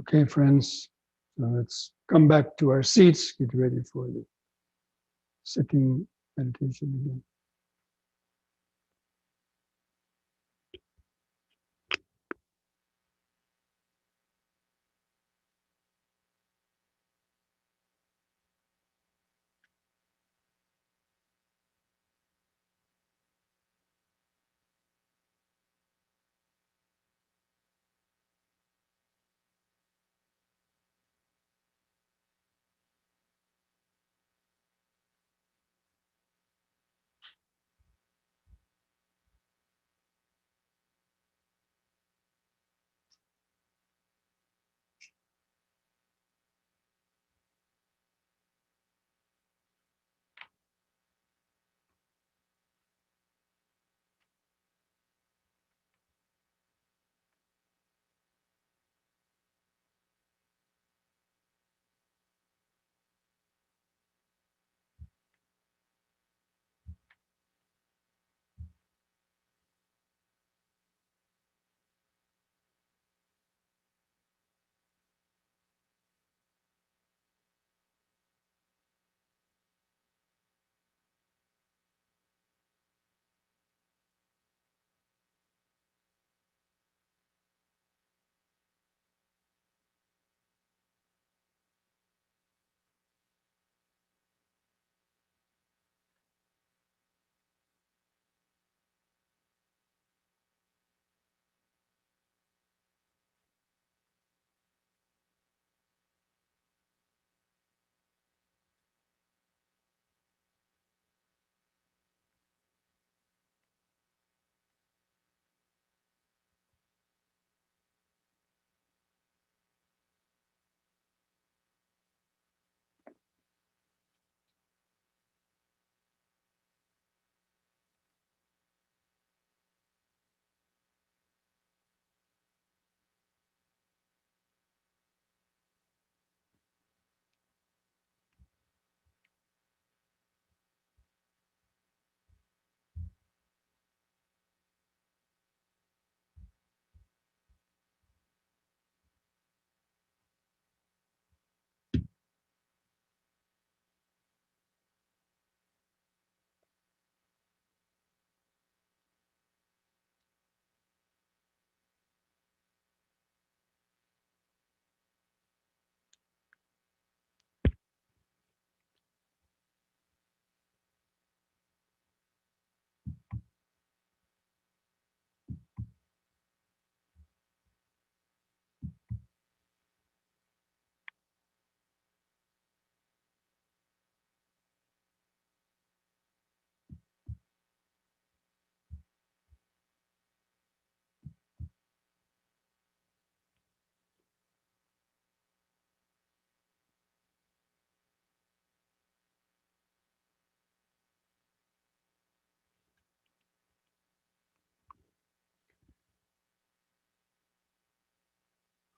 Okay, friends, so let's come back to our seats, get ready for the sitting meditation again.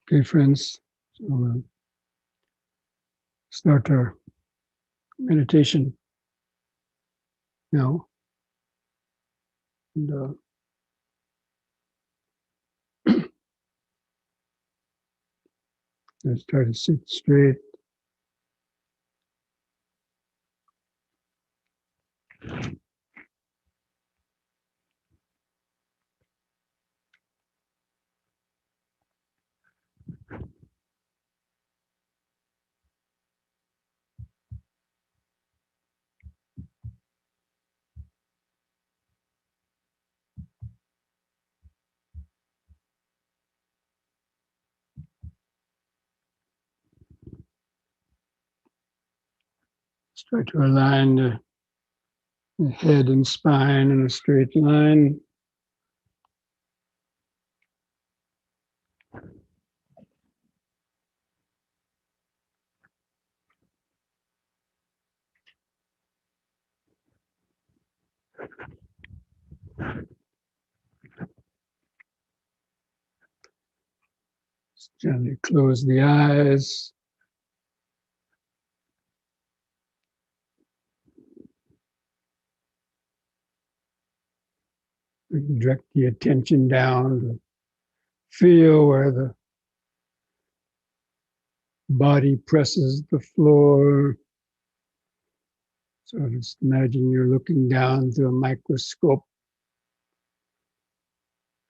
Okay, friends, so we'll start our meditation now. And let's try to sit straight. Let's try to align the head and spine in a straight line. Gently close the eyes. We can direct the attention down to feel where the body presses the floor. So just imagine you're looking down through a microscope,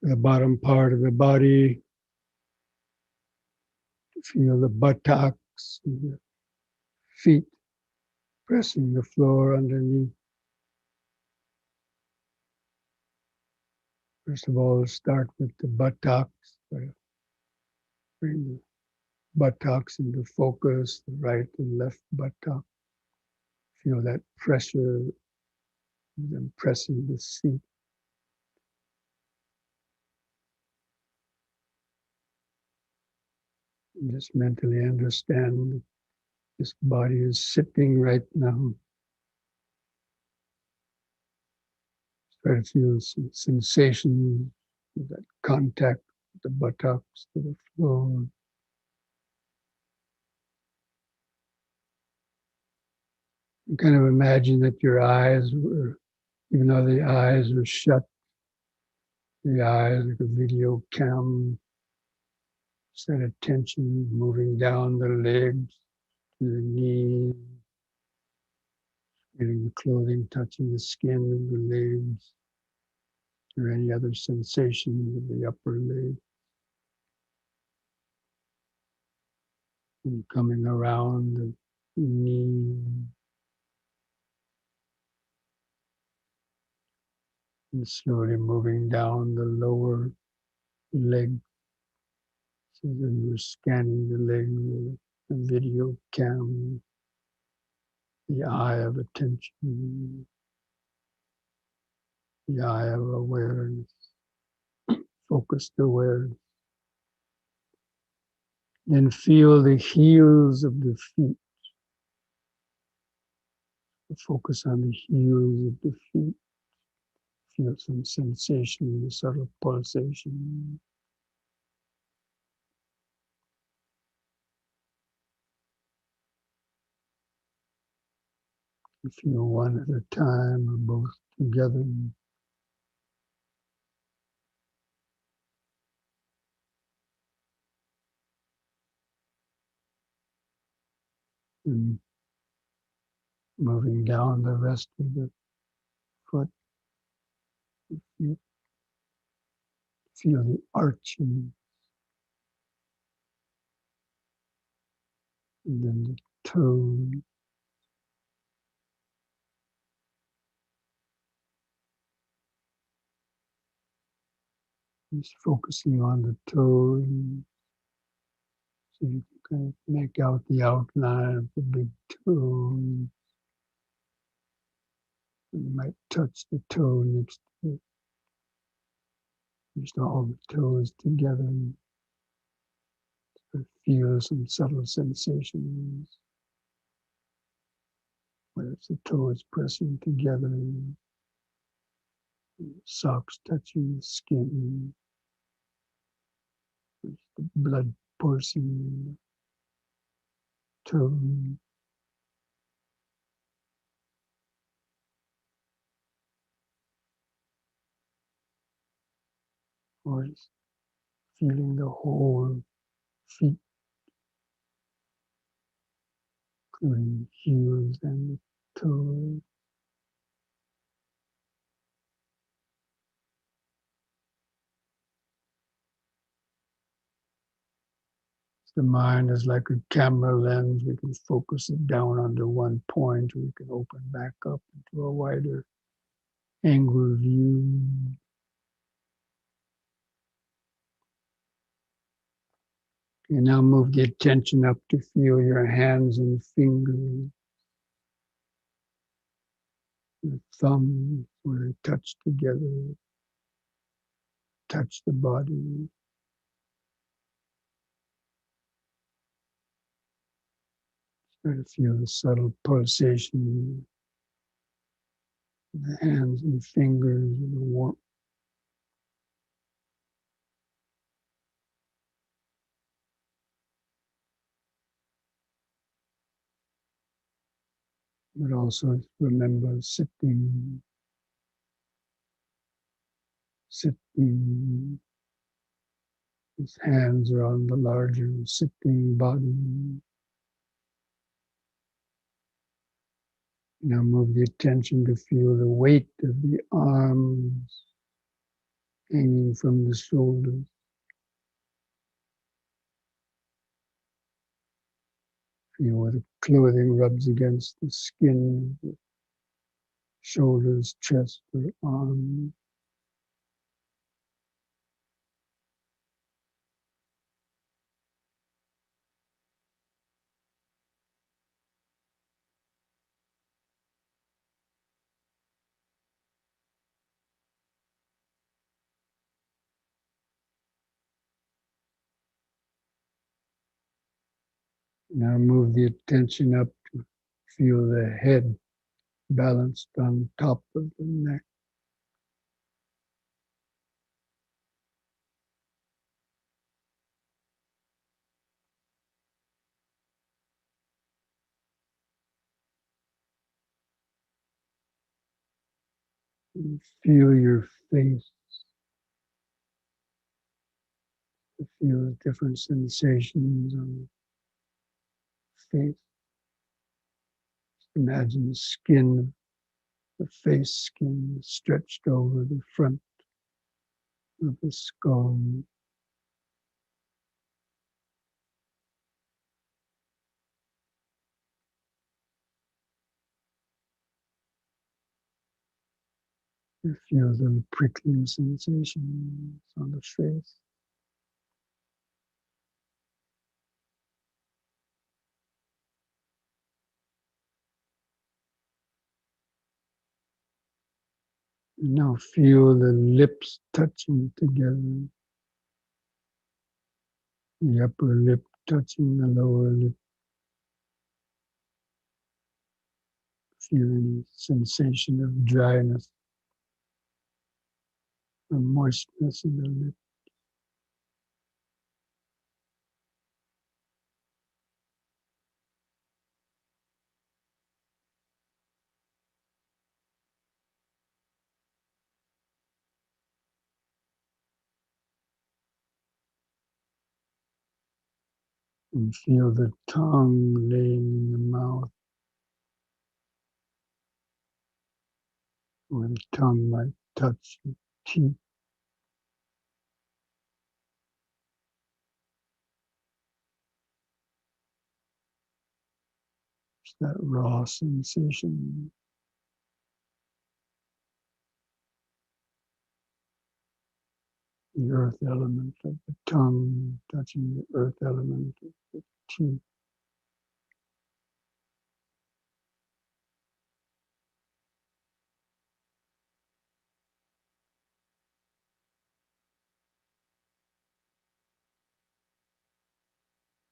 the bottom part of the body. Feel the buttocks, and the feet pressing the floor underneath. First of all, start with the buttocks. Bring the buttocks into focus, the right and left buttock. Feel that pressure, then pressing the seat. And just mentally understand that this body is sitting right now. Try to feel some sensation, that contact with the buttocks to the floor. You kind of imagine that your eyes were, even though the eyes are shut, the eyes like a video cam, set attention moving down the legs to the knees, feeling the clothing touching the skin of the legs, or any other sensations of the upper leg. And coming around the knee, and slowly moving down the lower leg. So then you're scanning the leg with a video cam, the eye of attention, the eye of awareness, focused awareness. Then feel the heels of the feet. Focus on the heels of the feet. Feel some sensation, subtle pulsation. Feel one at a time or both together. And moving down the rest of the foot. You feel the arching, and then the toe. Just focusing on the toe, so you can kind of make out the outline of the big toe. And you might touch the toe next to it. Just all the toes together. And feel some subtle sensations. Whether it's the toes pressing together, socks touching the skin, the blood coursing in the toe. Or just feeling the whole feet, including the heels and the toes. The mind is like a camera lens. We can focus it down onto one point. We can open back up into a wider angle view. You now move the attention up to feel your hands and fingers, the thumbs where they touch together, touch the body. Try to feel the subtle pulsation of the hands and fingers, and the warmth. But also remember sitting. His hands are on the larger sitting body. Now move the attention to feel the weight of the arms hanging from the shoulders. Feel where the clothing rubs against the skin of the shoulders, chest, or arms. Now move the attention up to feel the head balanced on top of the neck. And feel your face. Feel different sensations on the face. Imagine the skin, the face skin stretched over the front of the skull. You feel the prickling sensations on the face. And now feel the lips touching together. The upper lip touching the lower lip. Feel any sensation of dryness or moistness in the lip. And feel the tongue laying in the mouth, where the tongue might touch the teeth. It's that raw sensation. The earth element of the tongue touching the earth element of the teeth.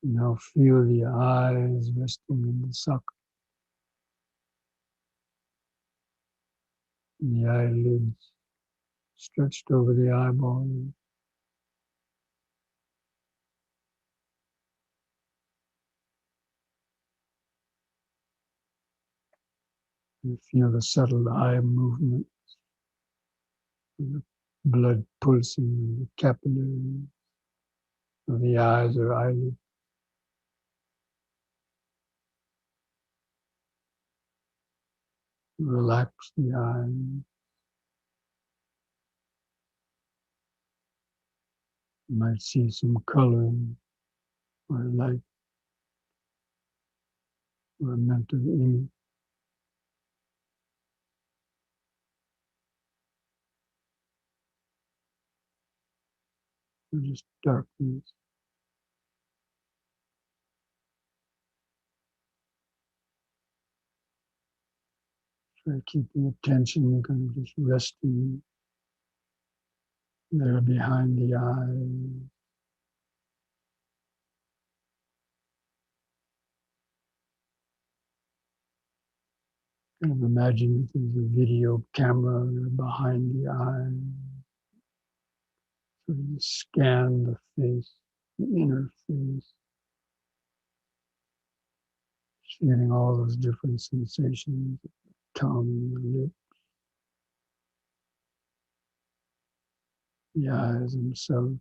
Now feel the eyes resting in the socket. The eyelids stretched over the eyeballs. You feel the subtle eye movement, the blood pulsing in the capillaries of the eyes or eyelids. Relax the eye. You might see some color or light or a mental image or just darkness. Try keeping attention kind of just resting there behind the eye. Kind of imagine that there's a video camera behind the eye. So you scan the face, the inner face, feeling all those different sensations, the tongue, the lip, the eyes themselves,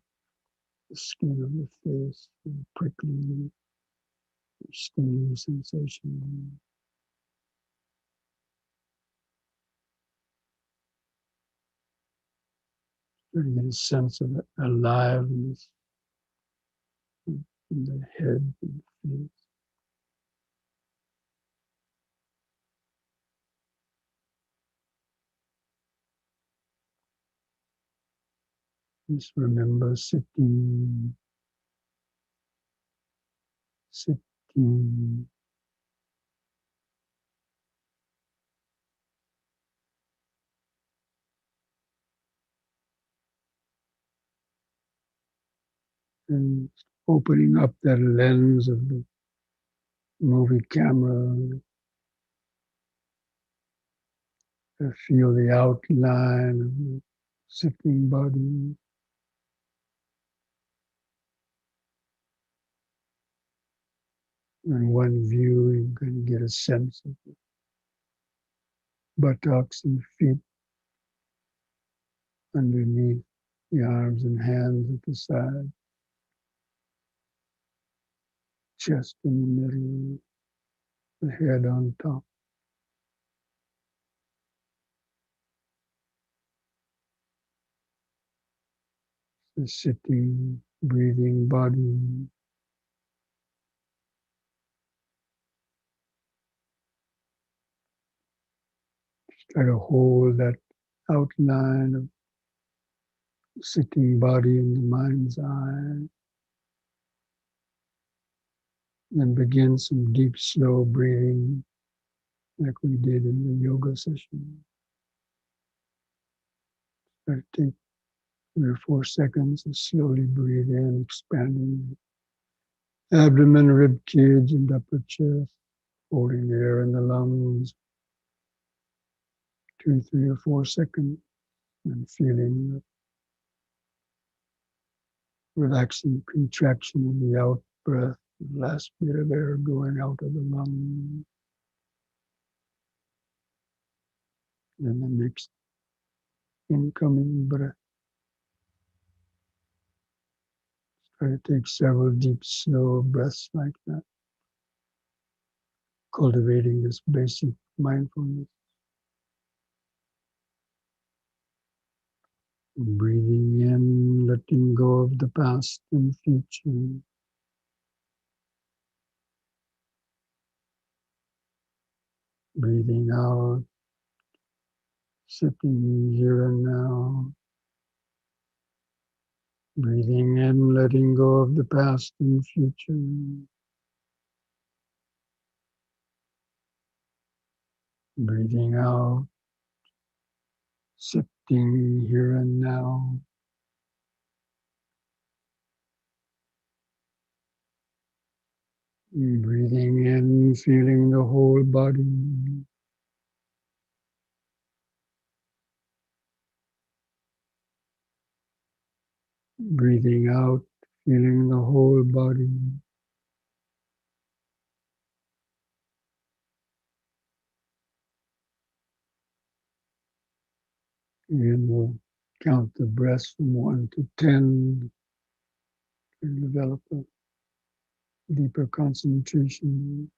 the skin of the face, the prickling, stinging sensation. Try to get a sense of aliveness in the head and feet. Just remember sitting, sitting, and opening up that lens of the movie camera to feel the outline of the sitting body. In one view, you can get a sense of the buttocks and feet underneath, the arms and hands at the side, chest in the middle, the head on top. The sitting, breathing body. Try to hold that outline of sitting body in the mind's eye. Then begin some deep, slow breathing like we did in the yoga session. Try to take 3 or 4 seconds and slowly breathe in, expanding the abdomen, rib cage, and upper chest, holding the air in the lungs. 2, 3 or 4 seconds, and feeling the relaxing contraction in the out breath, the last bit of air going out of the lung. And the next incoming breath. Try to take several deep, slow breaths like that, cultivating this basic mindfulness. Breathing in, letting go of the past and future. Breathing out, sitting here and now. Breathing in, letting go of the past and future. Breathing out, sitting here and now. Breathing in, feeling the whole body. Breathing out, feeling the whole body. And we'll count the breaths from 1 to 10 to develop a deeper concentration,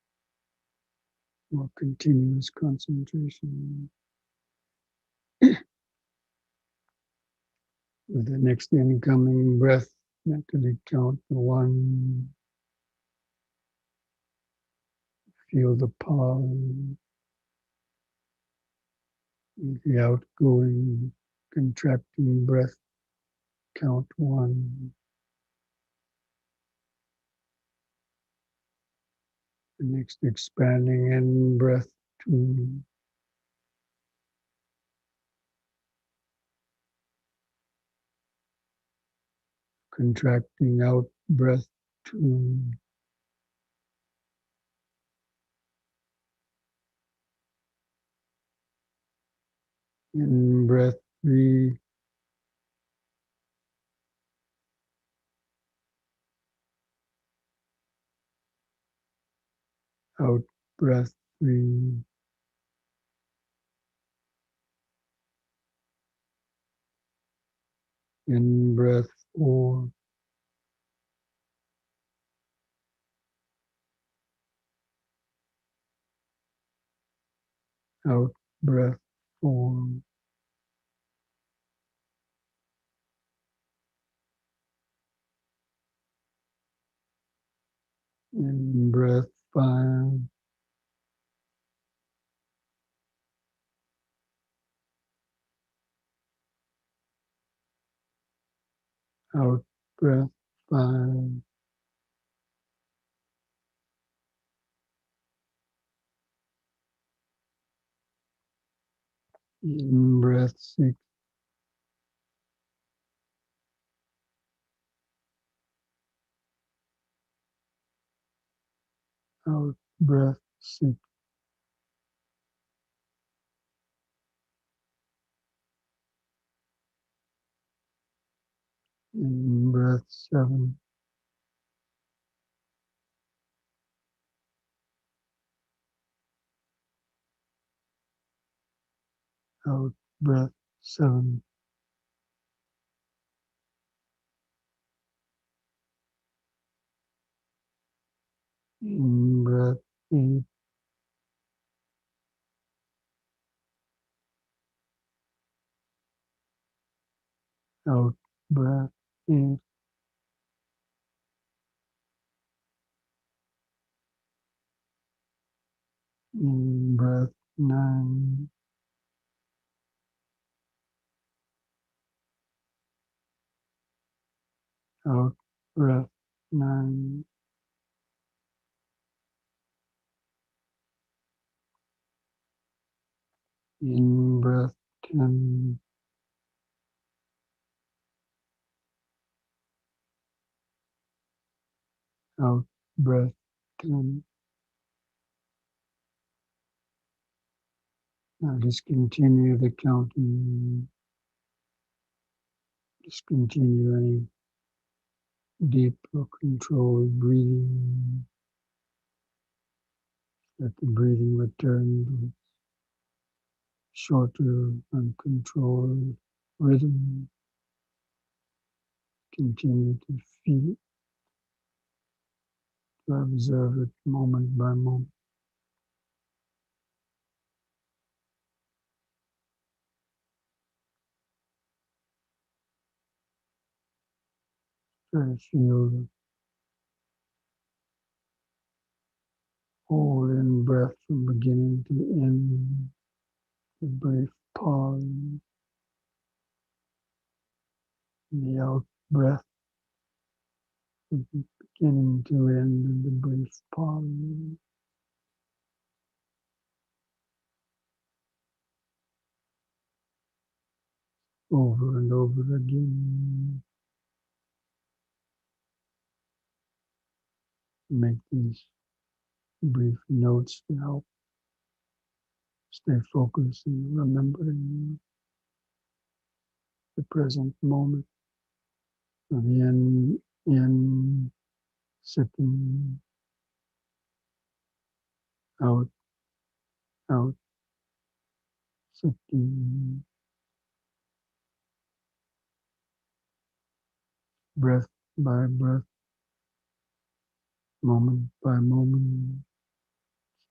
more continuous concentration. With the next incoming breath, mentally count the 1. Feel the pause. With the outgoing, contracting breath, count 1. The next expanding in breath, 2. Contracting out breath, 2. In breath, 3. Out breath, 3. In breath, 4. Out breath, 4. In breath 5. Out breath 5. In breath 6. Out breath 6. In breath 7. Out breath 7. In breath 8. Out breath 8. In breath 9. Out breath 9. In breath 10. Out breath 10. Now just continue the counting. Just continue any deep or controlled breathing. Let the breathing return to its shorter, uncontrolled rhythm. Continue to feel it, to observe it moment by moment. Try to feel the whole in breath from beginning to end. The brief pause, and the out breath from beginning to end, and the brief pause. Over and over again. Make these brief notes to help stay focused and remembering the present moment of in, sitting, out, out, sitting, breath by breath, moment by moment.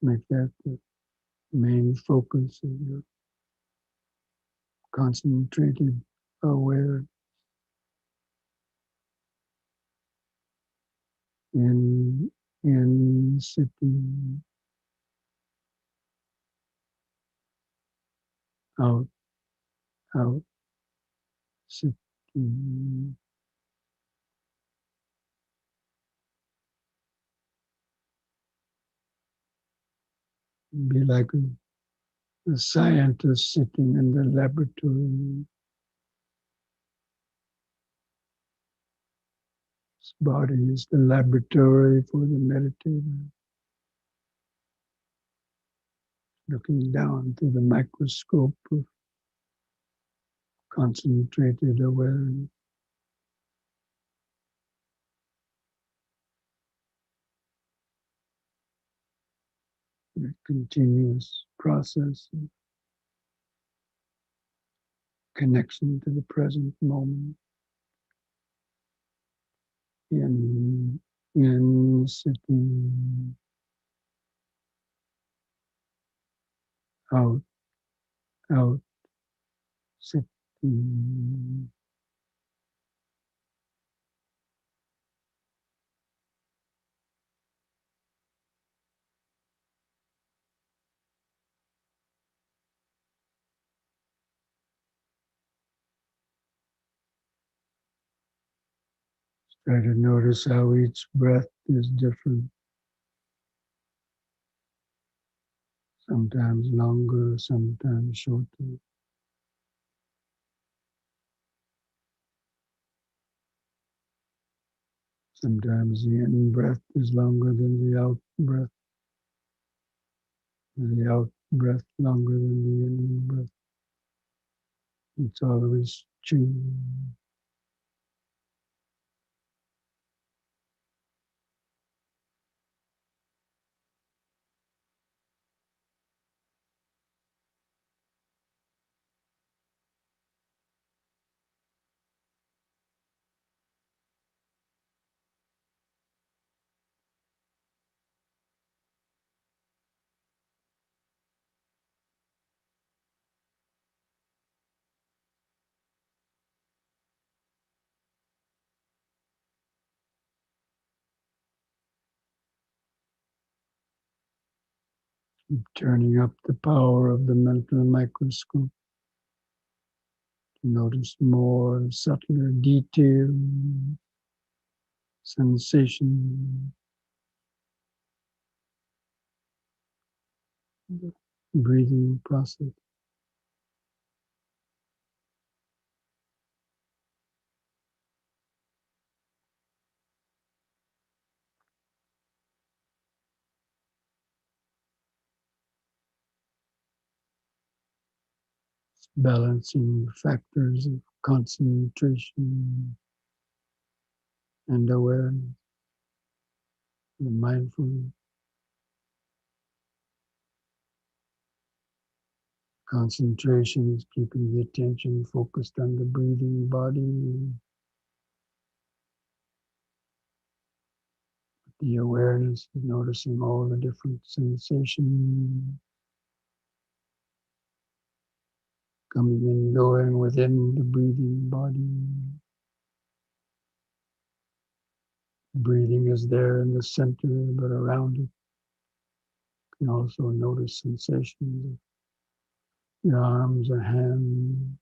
Make that the main focus of your concentrated aware in sitting, out, out, sitting. Be like a scientist sitting in the laboratory. His body is the laboratory for the meditator, looking down through the microscope of concentrated awareness. A continuous process of connection to the present moment. In sitting, out, out, sitting. Try to notice how each breath is different. Sometimes longer, sometimes shorter. Sometimes the in breath is longer than the out breath, and the out breath longer than the in breath. It's always changing. Keep turning up the power of the mental microscope to notice more subtler detail, sensation, the breathing process. Balancing factors of concentration and awareness, the mindfulness. Concentration is keeping the attention focused on the breathing body. The awareness is noticing all the different sensations coming and going within the breathing body. Breathing is there in the center, but around it, you can also notice sensations of your arms or hands,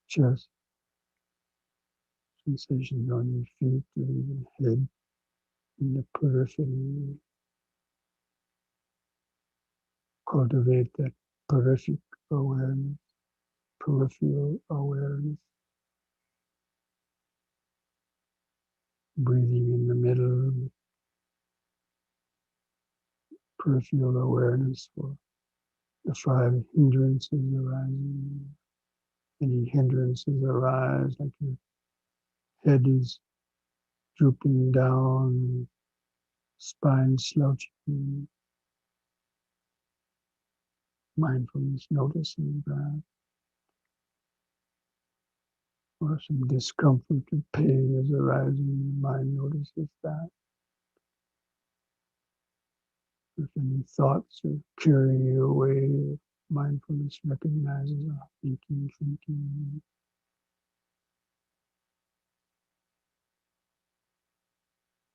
chest, sensations on your feet, or even head, in the periphery. Cultivate that peripheral awareness, peripheral awareness. Breathing in the middle, peripheral awareness for the 5 hindrances arising. Any hindrances arise, like your head is drooping down, spine slouching, mindfulness noticing that, or some discomfort or pain is arising, the mind notices that. If any thoughts are carrying you away, mindfulness recognizes thinking.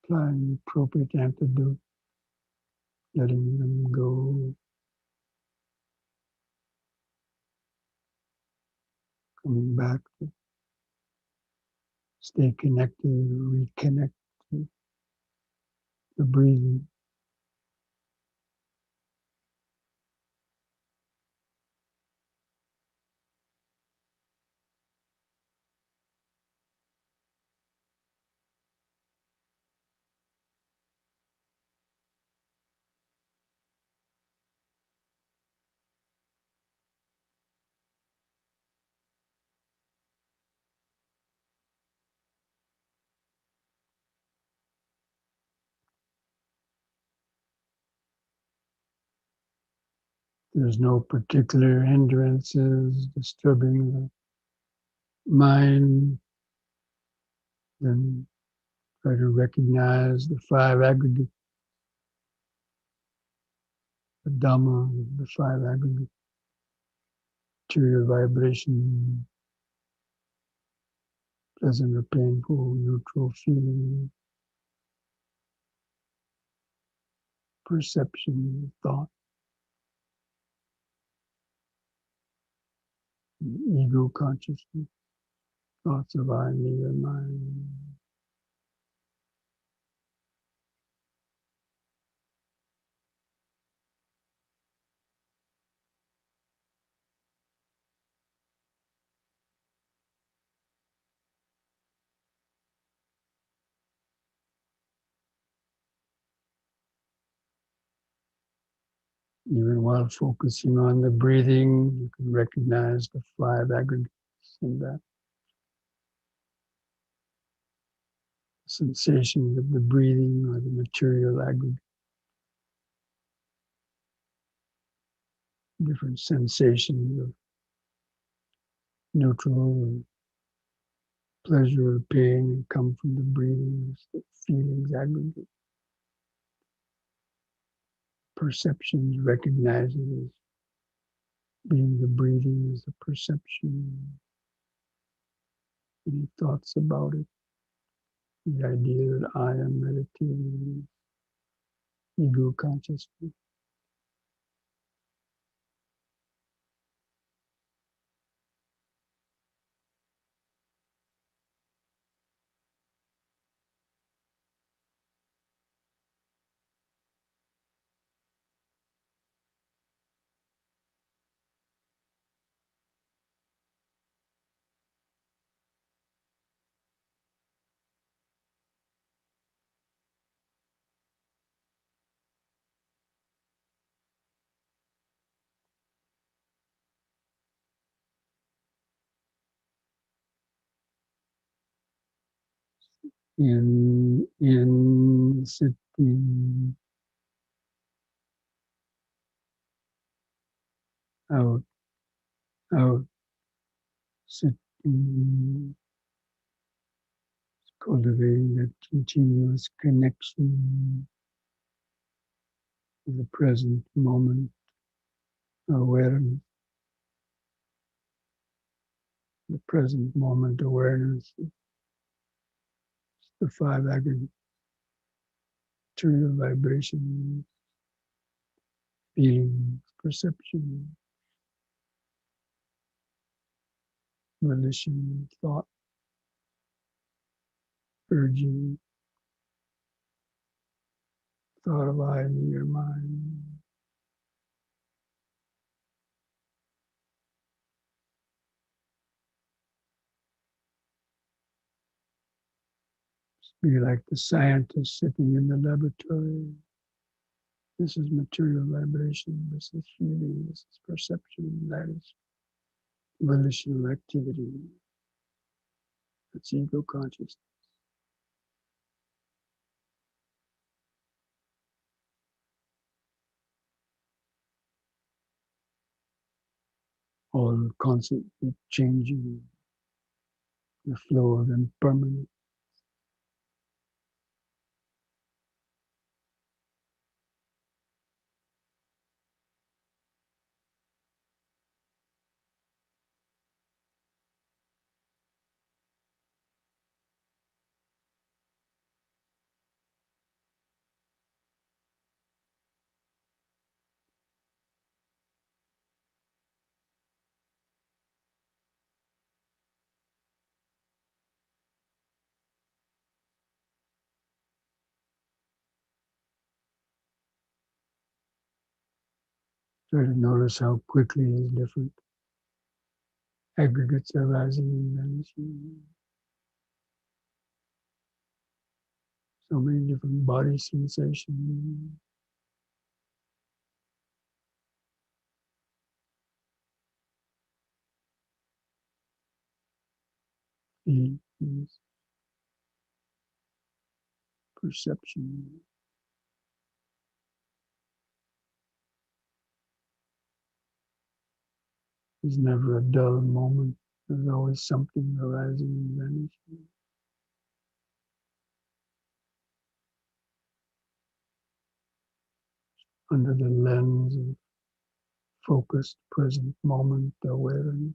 Applying the appropriate antidote, letting them go, coming back to stay connected, reconnect to the breathing. There's no particular hindrances disturbing the mind, then try to recognize the 5 aggregate, the Dhamma, the 5 aggregate, interior vibration, pleasant or painful, neutral feeling, perception, thought, ego consciousness, thoughts of I, me, or mine. Even while focusing on the breathing, you can recognize the 5 aggregates in that. Sensations of the breathing or the material aggregate. Different sensations of neutral or pleasure or pain come from the breathing, the feelings aggregate. Perceptions recognize it as being the breathing is the perception. Any thoughts about it? The idea that I am meditating, ego consciousness. In sitting, out, out, sitting, cultivating that continuous connection to the present moment, awareness, the present moment awareness, the 5 aggregate material vibration, feeling, perception, volition, thought, urging, thought of I, me, or mine. Be like the scientist sitting in the laboratory. This is material vibration, this is feeling, this is perception, that is volitional activity. That's ego consciousness. All constantly changing, the flow of impermanence. Try to notice how quickly these different aggregates are rising and vanishing. So many different body sensations. Feelings, perception. There's never a dull moment. There's always something arising and vanishing. Under the lens of focused present moment awareness.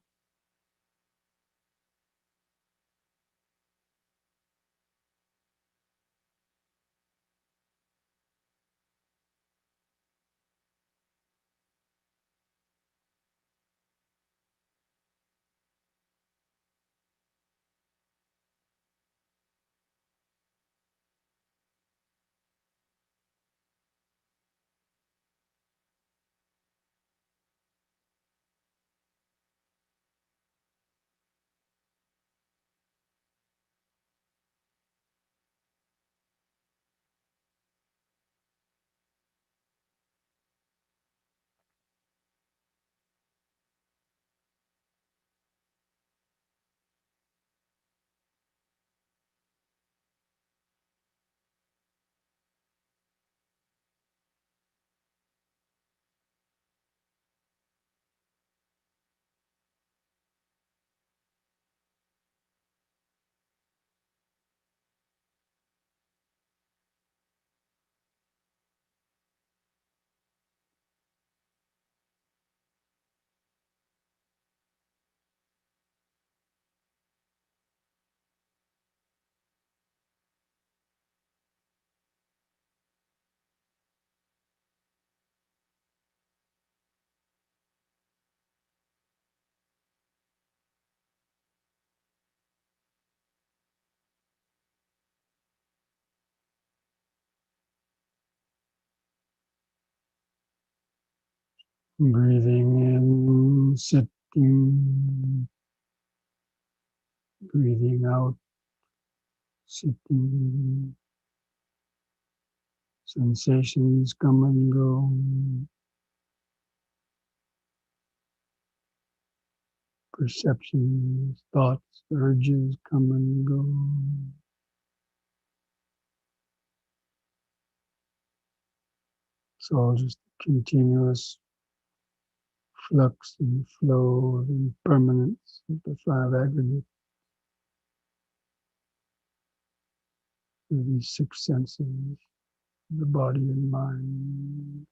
Breathing in, sitting, breathing out, sitting. Sensations come and go. Perceptions, thoughts, urges come and go. It's all just continuous flux and flow of impermanence of the five aggregates of these six senses, the body and mind.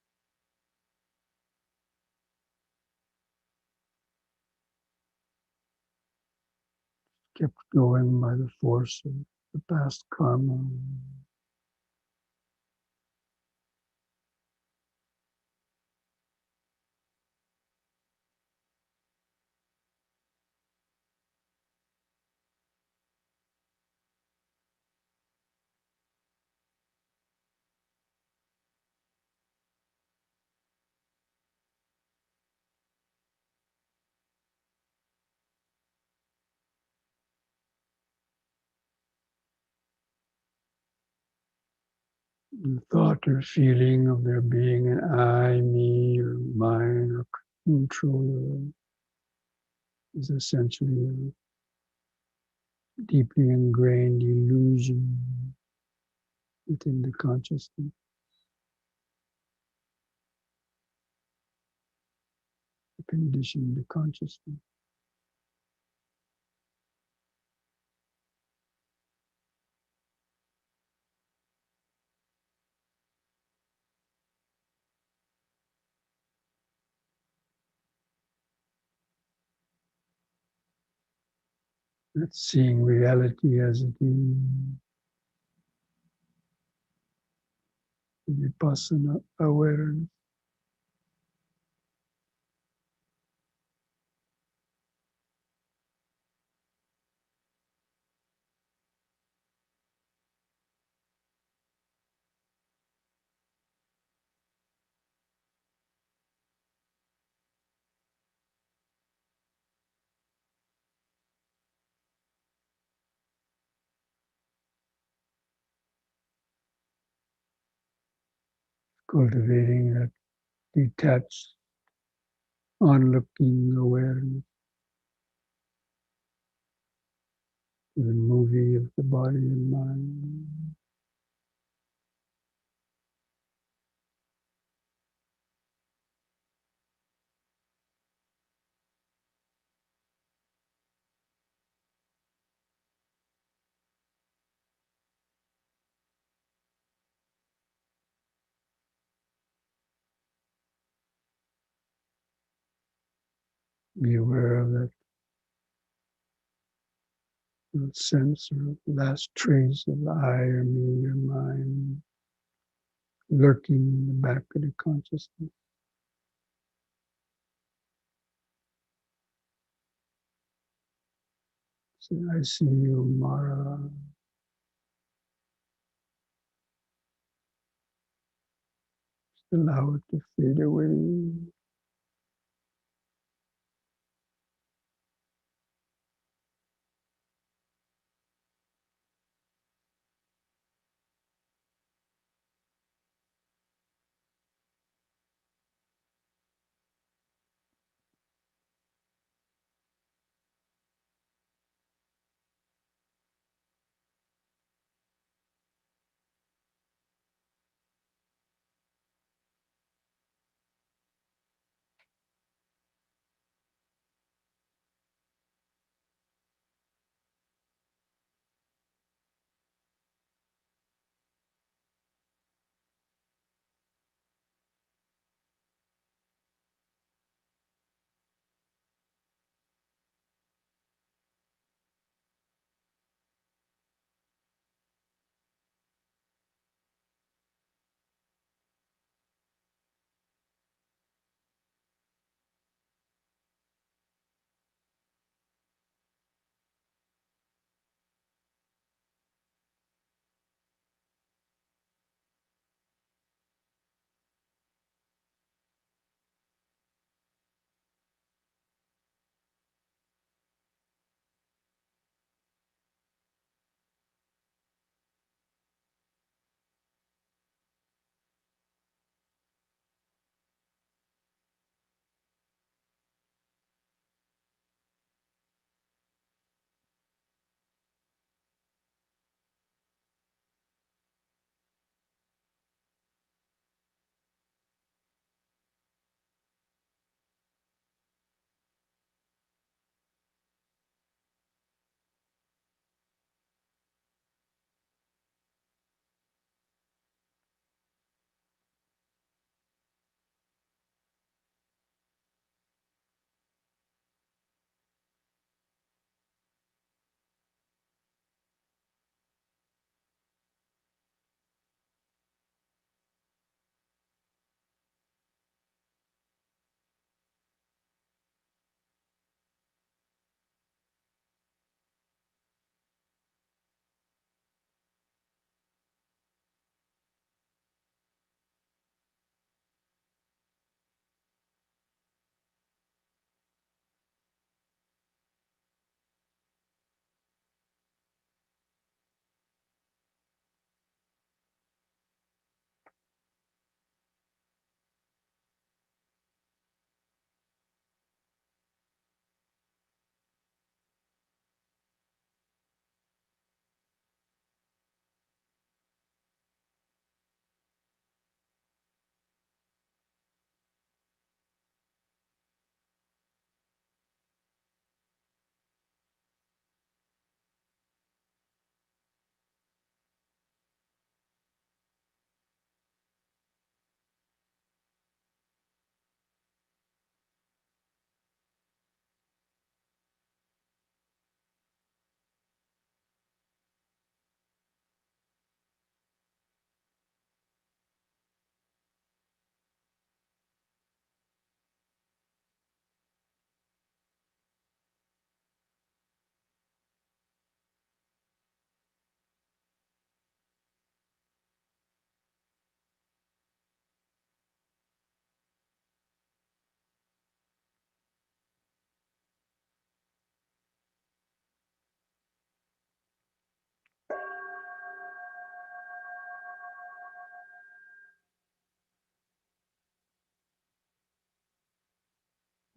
Kept going by the force of the past karma. The thought or feeling of there being an I, me, or mine, or controller is essentially a deeply ingrained illusion within the consciousness, the conditioned consciousness. That's seeing reality as it is, vipassana awareness. Cultivating that detached, onlooking awareness to the movie of the body and mind. Be aware of that sense or last trace of I or me or mine lurking in the back of the consciousness. So I see you, Mara. Just allow it to fade away.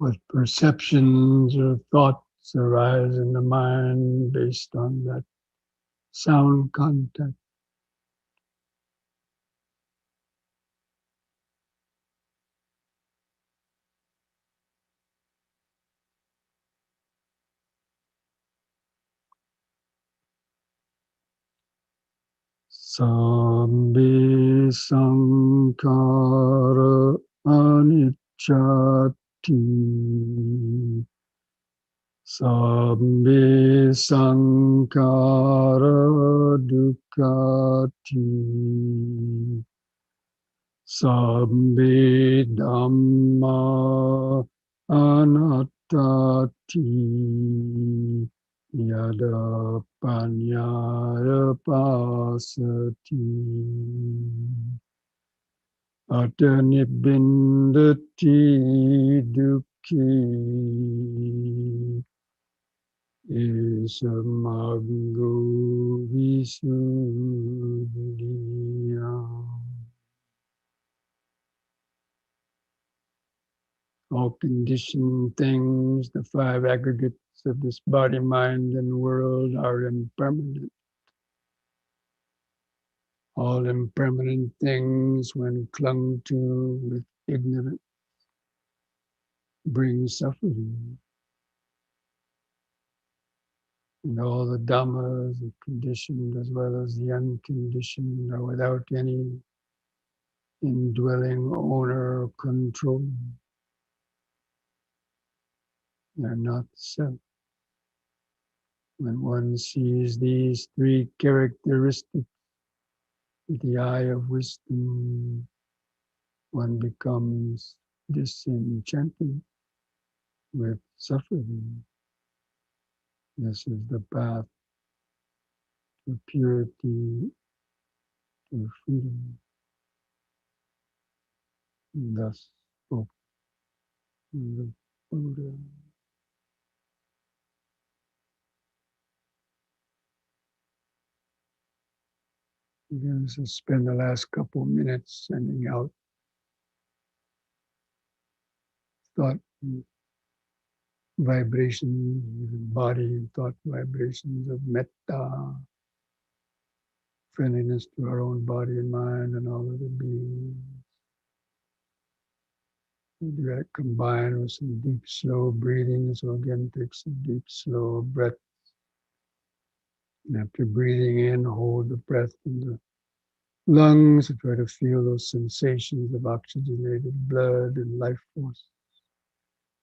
what perceptions or thoughts arise in the mind based on that sound contact. Sabbe sankhara anicchati. Sabbe sankhara dukkati. Sabbe dhamma anattati. Yada panyaya pasati. Atanibindati dukhi. Isamago visuddhiya. All conditioned things, the five aggregates of this body, mind, and world are impermanent. All impermanent things, when clung to with ignorance, bring suffering. And all the Dhammas, the conditioned as well as the unconditioned, are without any indwelling owner or control. They're not self. When one sees these three characteristics with the eye of wisdom, one becomes disenchanted with suffering. This is the path to purity, to freedom. And thus spoke the Buddha. We're going to spend the last couple minutes sending out thought vibrations, body and thought vibrations of metta, friendliness to our own body and mind and all other beings. We do that combined with some deep, slow breathing. So again, take some deep, slow breath. And after breathing in, hold the breath in the lungs and try to feel those sensations of oxygenated blood and life force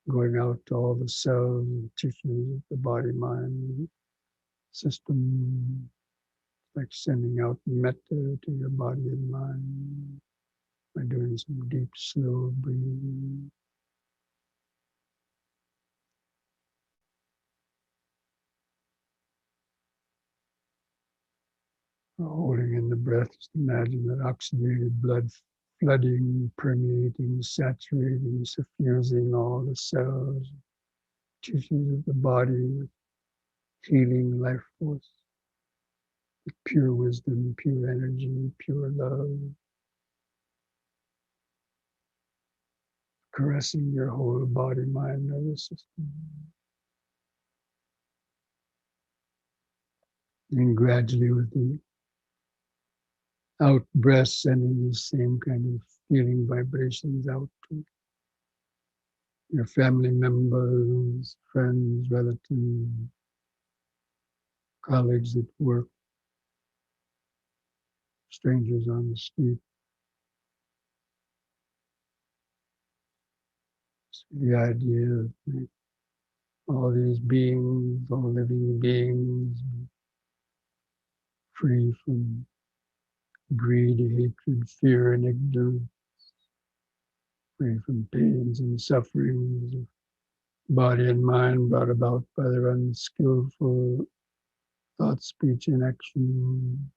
going out to all the cells and tissues of the body, mind, system, like sending out metta to your body and mind by doing some deep, slow breathing. Holding in the breath, just imagine that oxygenated blood flooding, permeating, saturating, suffusing all the cells, tissues of the body with healing life force, with pure wisdom, pure energy, pure love, caressing your whole body, mind, nervous system. And gradually with the out breath, sending these same kind of feeling vibrations out to your family members, friends, relatives, colleagues at work, strangers on the street. So the idea of all these beings, all living beings, free from greed, hatred, fear, and ignorance, free from pains and sufferings of body and mind brought about by their unskillful thought, speech, and action.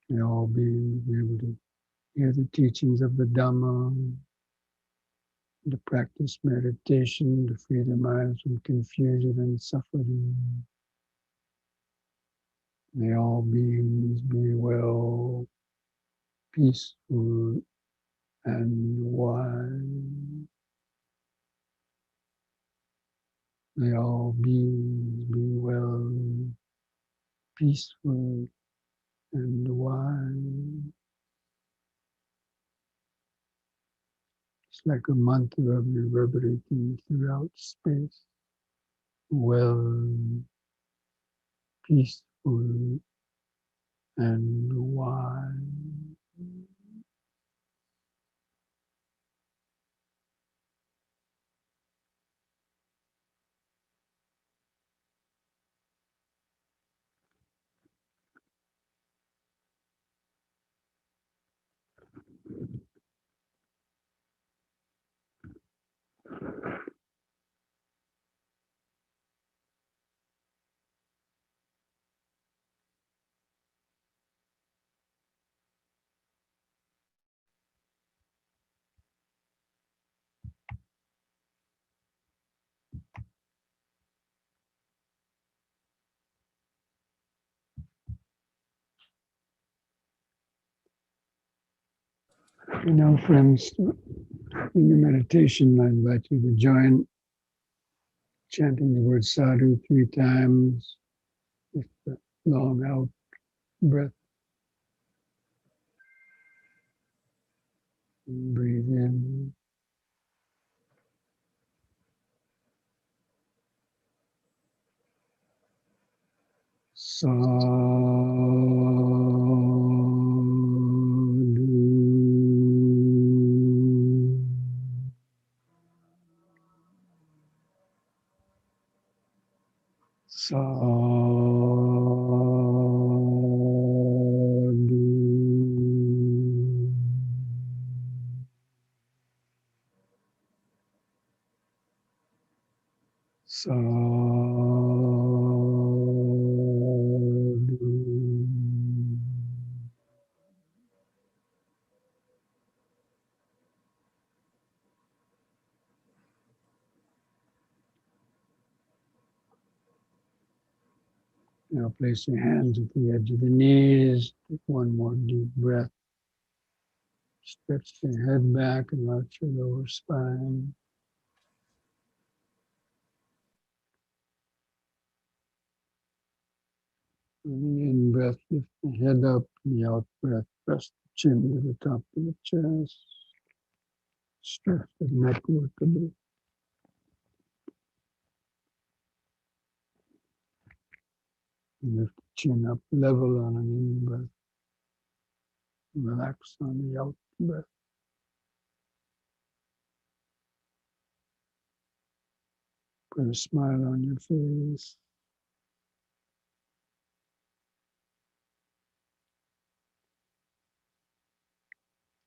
May all beings be able to hear the teachings of the Dhamma, to practice meditation, to free their minds from confusion and suffering. May all beings be well, peaceful, and why. May all beings be well, peaceful, and wise. It's like a mantra reverberating throughout space. Well, peaceful, and wise. You know, friends, in your meditation, I invite you to join chanting the word sadhu 3 times with the long out breath. And breathe in. Sadhu. Sadhu. Sadhu. Now place your hands at the edge of the knees. Take one more deep breath. Stretch the head back and arch your lower spine. On the in breath, lift the head up. The out breath, press the chin to the top of the chest. Stretch the neck vertebrae. Lift the chin up level on an in breath. Relax on the out breath. Put a smile on your face.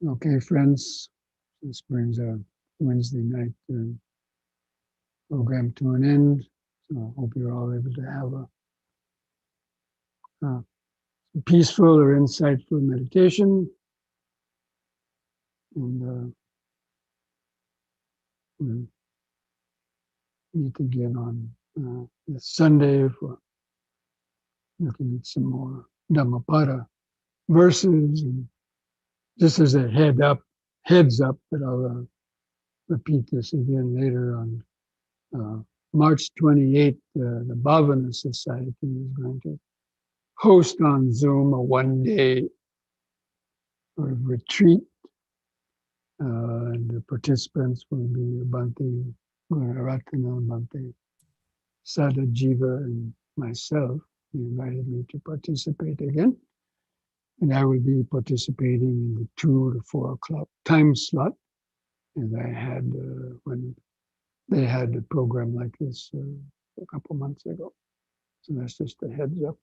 Okay, friends, this brings our Wednesday night program to an end. So I hope you're all able to have a peaceful or insightful meditation. And we'll meet again on this Sunday for looking at some more Dhammapada verses. And just as a heads up that I'll repeat this again later on March 28th, the Bhavana Society is going to host on Zoom a one-day sort of retreat. And the participants will be Bhante Gunaratana, Bhante Sadajiva, and myself. He invited me to participate again. And I will be participating in the 2 to 4 o'clock time slot, as I had when they had a program like this a couple months ago. So that's just a heads up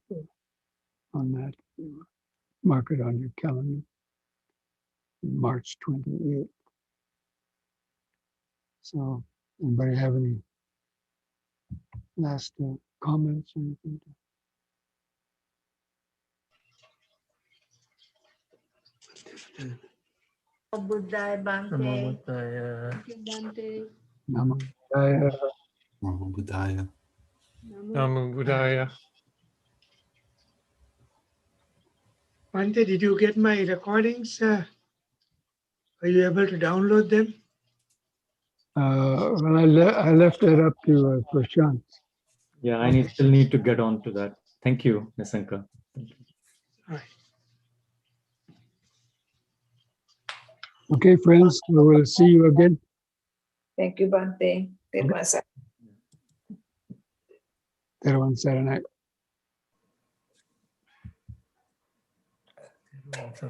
on that. Mark it on your calendar. March 28th. So, anybody have any last comments or anything? Buddhaya Namo Bhante. Buddhaya. Namo Buddhaya. Namo Buddhaya. Namo Buddhaya. Bhante, did you get my recordings? Are you able to download them? Well, I left that up to Prashant. Yeah, I still need to get on to that. Thank you, Nisanka. Thank you. All right. Okay, friends, we will see you again. Thank you, Bhante. Terima Everyone Saturday night. So,